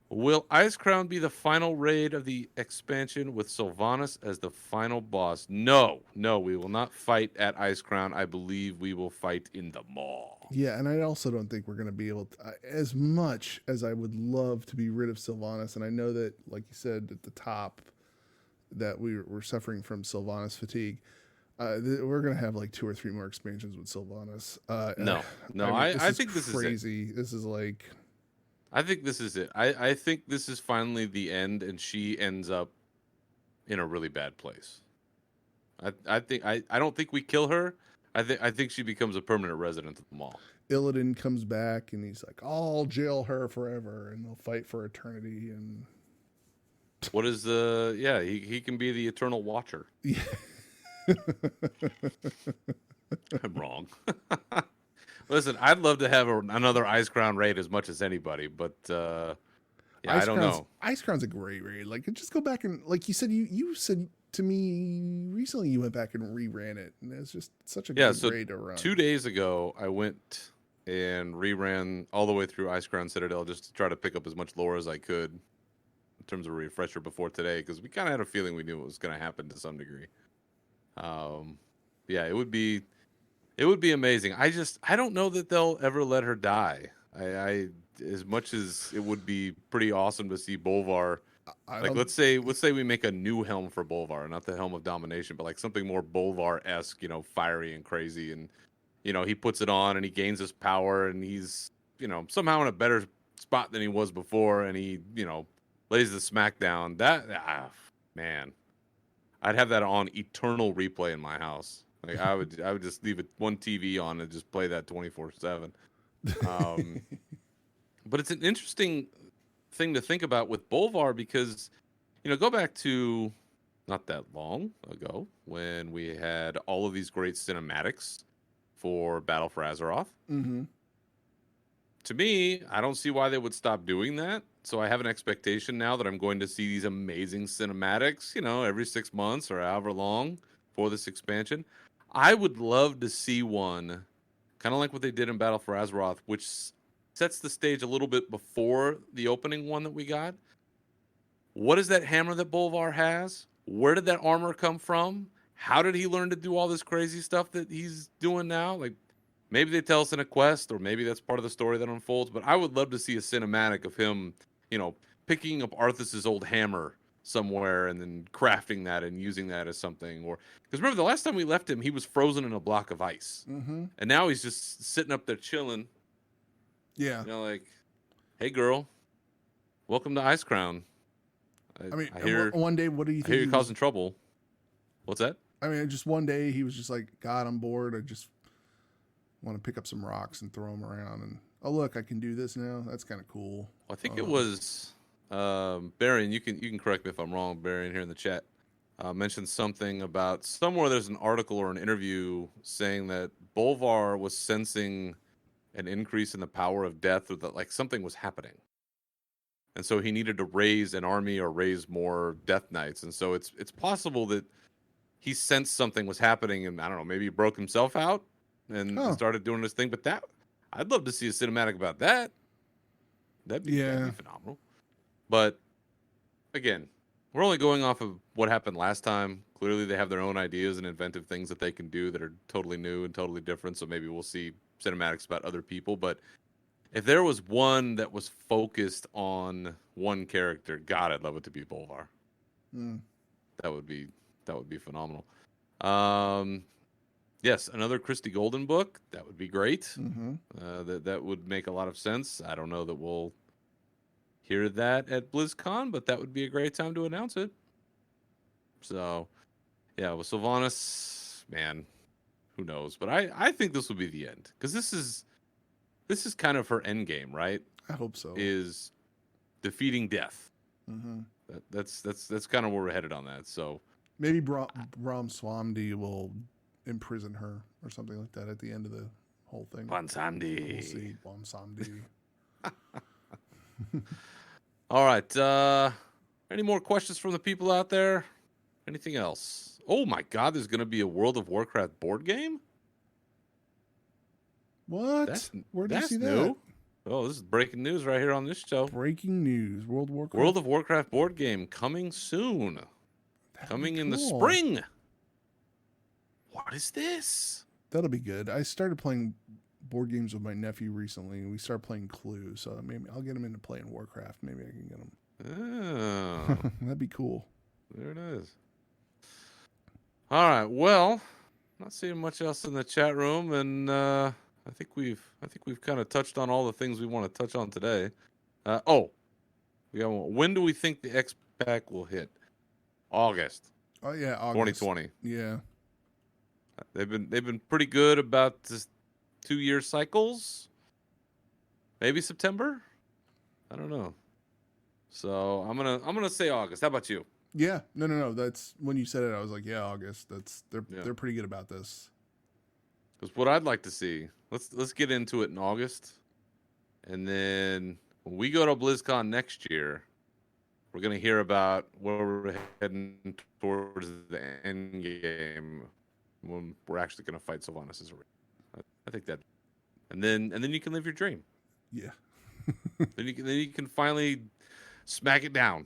Will Icecrown be the final raid of the expansion with Sylvanas as the final boss? No, we will not fight at Icecrown. I believe we will fight in the mall. Yeah, and I also don't think we're going to be able to, as much as I would love to be rid of Sylvanas, and I know that, like you said at the top, that we're suffering from Sylvanas fatigue. We're going to have like 2 or 3 more expansions with Sylvanas. No, I think this is crazy. This is like... I think this is it. I think this is finally the end, and she ends up in a really bad place. I don't think we kill her. I think she becomes a permanent resident of the mall. Illidan comes back, and he's like, "I'll jail her forever, and they'll fight for eternity." And what is the? Yeah, he can be the eternal watcher. Yeah. I'm wrong. Listen, I'd love to have another Icecrown raid as much as anybody, but yeah, I don't know. Icecrown's a great raid. Like, just go back and, like you said, you said to me recently you went back and reran it, and it's just such a good raid to run. 2 days ago, I went and reran all the way through Icecrown Citadel just to try to pick up as much lore as I could in terms of a refresher before today, because we kind of had a feeling we knew what was going to happen to some degree. Yeah, it would be amazing. I don't know that they'll ever let her die. I as much as it would be pretty awesome to see Bolvar, let's say we make a new helm for Bolvar, not the Helm of Domination, but like something more Bolvar-esque, fiery and crazy, and he puts it on and he gains his power, and he's somehow in a better spot than he was before, and he lays the smackdown. That man, I'd have that on eternal replay in my house. Like I would just leave one TV on and just play that 24/7. But it's an interesting thing to think about with Bolvar because, go back to not that long ago when we had all of these great cinematics for Battle for Azeroth. Mm-hmm. To me, I don't see why they would stop doing that. So I have an expectation now that I'm going to see these amazing cinematics, every 6 months or however long for this expansion. I would love to see one, kind of like what they did in Battle for Azeroth, which sets the stage a little bit before the opening one that we got. What is that hammer that Bolvar has? Where did that armor come from? How did he learn to do all this crazy stuff that he's doing now? Like, maybe they tell us in a quest, or maybe that's part of the story that unfolds. But I would love to see a cinematic of him, picking up Arthas's old hammer somewhere and then crafting that and using that as something. Or because remember the last time we left him, he was frozen in a block of ice, mm-hmm. and now he's just sitting up there chilling. Yeah, like, hey girl, welcome to Icecrown. I hear one day. What do you think? I hear you're causing trouble. What's that? I mean, just one day he was just like, God, I'm bored. I just want to pick up some rocks and throw them around. And oh look, I can do this now. That's kind of cool. I think it was Barry, and you can correct me if I'm wrong. Barry, in here in the chat, mentioned something about somewhere there's an article or an interview saying that Bolvar was sensing an increase in the power of death, or that like something was happening, and so he needed to raise an army or raise more Death Knights. And so it's possible that he sensed something was happening, and I don't know, maybe he broke himself out and started doing this thing. But that I'd love to see a cinematic about that. That'd be phenomenal. But again, we're only going off of what happened last time. Clearly, they have their own ideas and inventive things that they can do that are totally new and totally different. So maybe we'll see cinematics about other people. But if there was one that was focused on one character, God, I'd love it to be Bolvar. That would be phenomenal. Yes, another Christie Golden book. That would be great. Mm-hmm. That would make a lot of sense. I don't know that we'll hear that at BlizzCon, but that would be a great time to announce it. So, yeah, with Sylvanas, man, who knows? But I think this will be the end, because this is kind of her end game, right? I hope so. Is defeating death. Mm-hmm. That's kind of where we're headed on that. So maybe Brahm Swamdi will imprison her or something like that at the end of the whole thing. Bonsandi. We'll see. Brahm Swamdi. All right. Any more questions from the people out there? Anything else? Oh my God, there's going to be a World of Warcraft board game? What? Where did you see new. that? Oh, this is breaking news right here on this show. Breaking news: World of Warcraft board game coming soon. Coming in the cool. spring. What is this? That'll be good. I started playing board games with my nephew recently, and we started playing Clue. So maybe I'll get him into playing Warcraft. Maybe I can get him. Oh, That'd be cool. there it is. All right. Well, not seeing much else in the chat room, and I think we've kind of touched on all the things we want to touch on today. We got one. When do we think the X pack will hit? August. Oh yeah, August. 2020. Yeah. They've been pretty good about this 2-year cycles. Maybe September. I don't know. So I'm gonna say August. How about you? Yeah. No. That's when you said it. I was like, yeah, August. They're pretty good about this. Because what I'd like to see, let's get into it in August, and then when we go to BlizzCon next year, we're gonna hear about where we're heading towards the end game when we're actually gonna fight Sylvanas as a. I think that, and then you can live your dream. Yeah. then you can finally smack it down.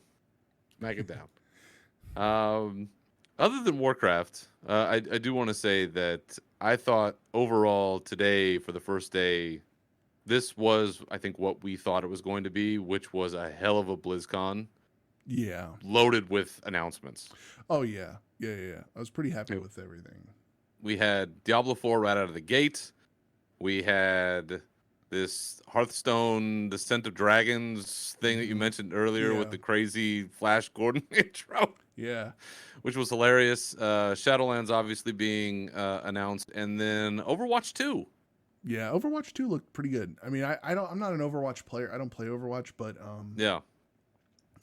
Other than Warcraft, I do want to say that I thought overall today, for the first day, this was, I think, what we thought it was going to be, which was a hell of a BlizzCon. Yeah. Loaded with announcements. Oh, yeah. Yeah. I was pretty happy with everything. We had Diablo 4 right out of the gate. We had this Hearthstone Descent of Dragons thing that you mentioned earlier with the crazy Flash Gordon intro. Yeah. Which was hilarious. Shadowlands obviously being announced, and then Overwatch 2. Yeah, Overwatch 2 looked pretty good. I mean, I'm not an Overwatch player. I don't play Overwatch, but yeah,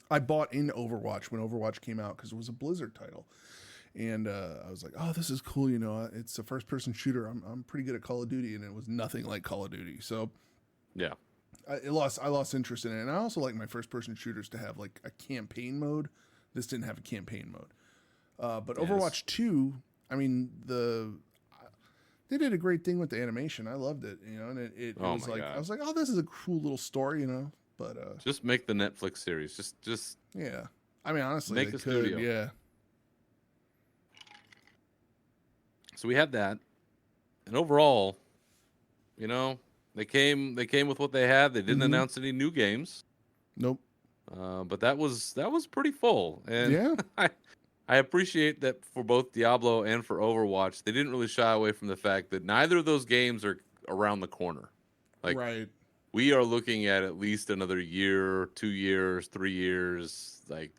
I bought in Overwatch when Overwatch came out because it was a Blizzard title. And I was like, oh, this is cool. You know, it's a first-person shooter. I'm pretty good at Call of Duty, and it was nothing like Call of Duty. So, yeah, I lost interest in it. And I also like my first-person shooters to have like a campaign mode. This didn't have a campaign mode. But yes. Overwatch 2, I mean, they did a great thing with the animation. I loved it, you know, and it was like, God. I was like, oh, this is a cool little story, you know. But just make the Netflix series. Just yeah. I mean, honestly, make the studio. Yeah. So we had that, and overall, you know, they came with what they had. They didn't announce any new games. Nope. But that was pretty full, and yeah. I appreciate that for both Diablo and for Overwatch. They didn't really shy away from the fact that neither of those games are around the corner. Like, right. We are looking at least another year, 2 years, 3 years. Like,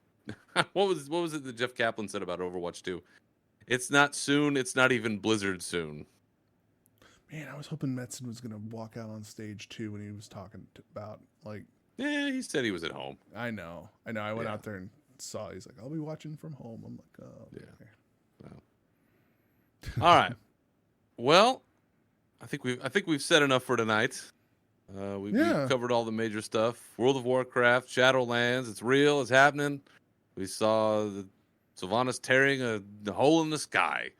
what was it that Jeff Kaplan said about Overwatch 2? It's not soon. It's not even Blizzard soon. Man, I was hoping Metzen was going to walk out on stage too when he was talking about, like... Yeah, he said he was at home. I know. I went out there and saw. He's like, I'll be watching from home. I'm like, oh, yeah. Okay. Well. All right. Well, I think we've said enough for tonight. We've covered all the major stuff. World of Warcraft, Shadowlands. It's real. It's happening. We saw the Sylvanas tearing a hole in the sky,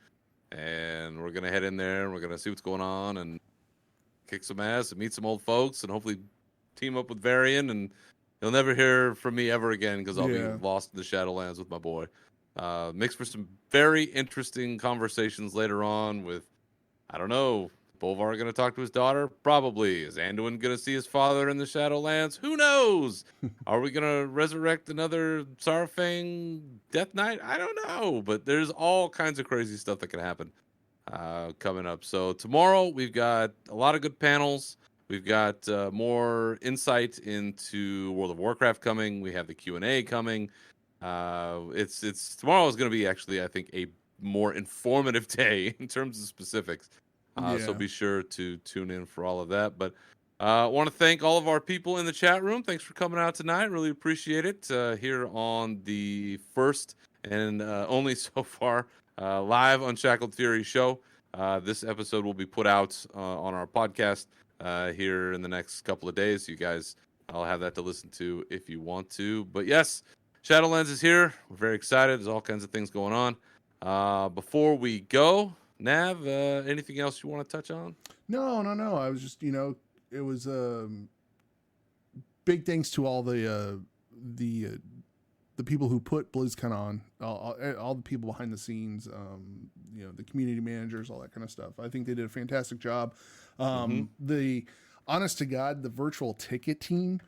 and we're gonna head in there and we're gonna see what's going on and kick some ass and meet some old folks and hopefully team up with Varian, and you'll never hear from me ever again because I'll be lost in the Shadowlands with my boy. Mixed for some very interesting conversations later on with, I don't know, Bolvar going to talk to his daughter? Probably. Is Anduin going to see his father in the Shadowlands? Who knows? Are we going to resurrect another Sarfang Death Knight? I don't know, but there's all kinds of crazy stuff that can happen coming up. So tomorrow we've got a lot of good panels. We've got more insight into World of Warcraft coming. We have the Q&A coming. It's tomorrow is going to be actually, I think, a more informative day in terms of specifics. So be sure to tune in for all of that. But I want to thank all of our people in the chat room. Thanks for coming out tonight. Really appreciate it. Here on the first and only so far live Unshackled Fury show. This episode will be put out on our podcast here in the next couple of days. You guys, I'll have that to listen to if you want to. But yes, Shadowlands is here. We're very excited. There's all kinds of things going on. Before we go, Nav, anything else you want to touch on? No. I was just, it was big thanks to all the people who put BlizzCon on, all the people behind the scenes, the community managers, all that kind of stuff. I think they did a fantastic job. The honest to God, the virtual ticket team,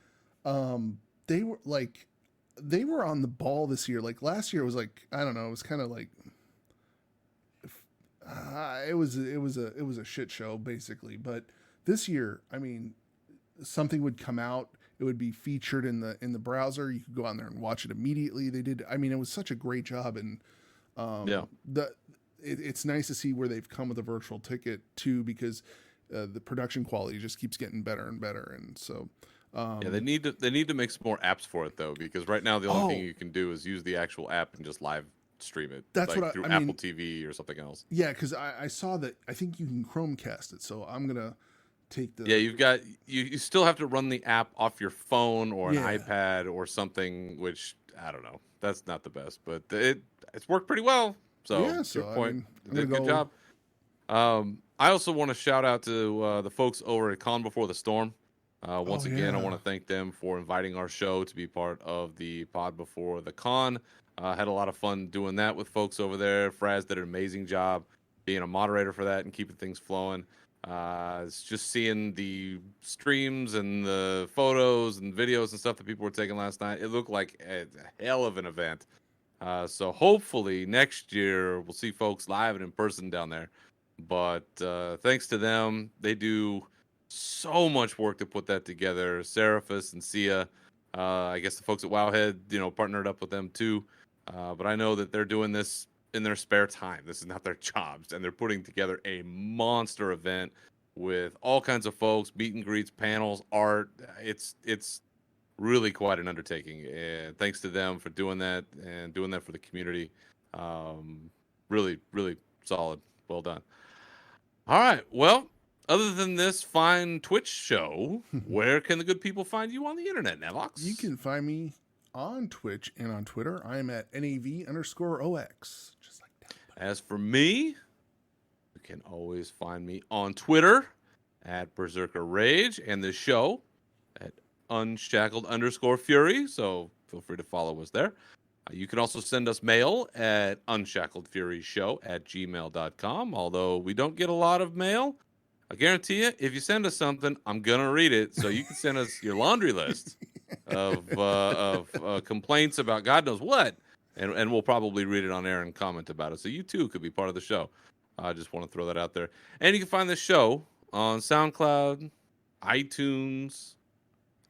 they were on the ball this year. Like last year was like, I don't know, it was kind of like, it was a shit show basically. But this year, I mean, something would come out, it would be featured in the browser. You could go on there and watch it immediately. They did. I mean, it was such a great job, and it's nice to see where they've come with a virtual ticket too, because the production quality just keeps getting better and better. And so, they need to make some more apps for it though, because right now the only thing you can do is use the actual app and just live stream it. That's like what through I mean, Apple TV or something else. Yeah, because I saw that. I think you can Chromecast it, so I'm gonna take the. Yeah, you still have to run the app off your phone or an iPad or something, which I don't know. That's not the best, but it's worked pretty well. So, yeah, to your point, I mean, did a good job. I also want to shout out to the folks over at Con Before the Storm. Once again, I want to thank them for inviting our show to be part of the pod before the con. Had a lot of fun doing that with folks over there. Fraz did an amazing job being a moderator for that and keeping things flowing. It's just seeing the streams and the photos and videos and stuff that people were taking last night. It looked like a hell of an event. So hopefully next year we'll see folks live and in person down there. But thanks to them, they do so much work to put that together. Seraphis and Sia, I guess the folks at Wowhead, partnered up with them too. But I know that they're doing this in their spare time. This is not their jobs, and they're putting together a monster event with all kinds of folks, meet and greets, panels, art. It's really quite an undertaking, and thanks to them for doing that and doing that for the community. Really, really solid. Well done. All right. Well, other than this fine Twitch show, where can the good people find you on the internet, Navox? You can find me on Twitch and on Twitter. I am at NAV_OX. Just like that. As for me, you can always find me on Twitter at Berserker Rage and the show at Unshackled_Fury. So feel free to follow us there. You can also send us mail at UnshackledFuryShow@gmail.com. Although we don't get a lot of mail, I guarantee you, if you send us something, I'm going to read it. So you can send us your laundry list of complaints about God knows what, and we'll probably read it on air and comment about it. So you too could be part of the show. I just want to throw that out there. And you can find this show on SoundCloud, iTunes,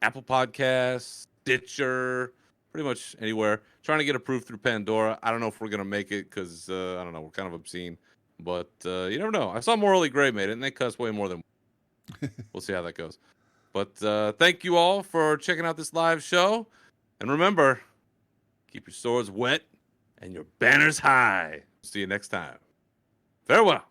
Apple Podcasts, Stitcher, pretty much anywhere. Trying to get approved through Pandora. I don't know if we're going to make it because, I don't know, we're kind of obscene. But you never know. I saw Morally Gray made it, and they cuss way more than we'll see how that goes. But thank you all for checking out this live show. And remember, keep your swords wet and your banners high. See you next time. Farewell.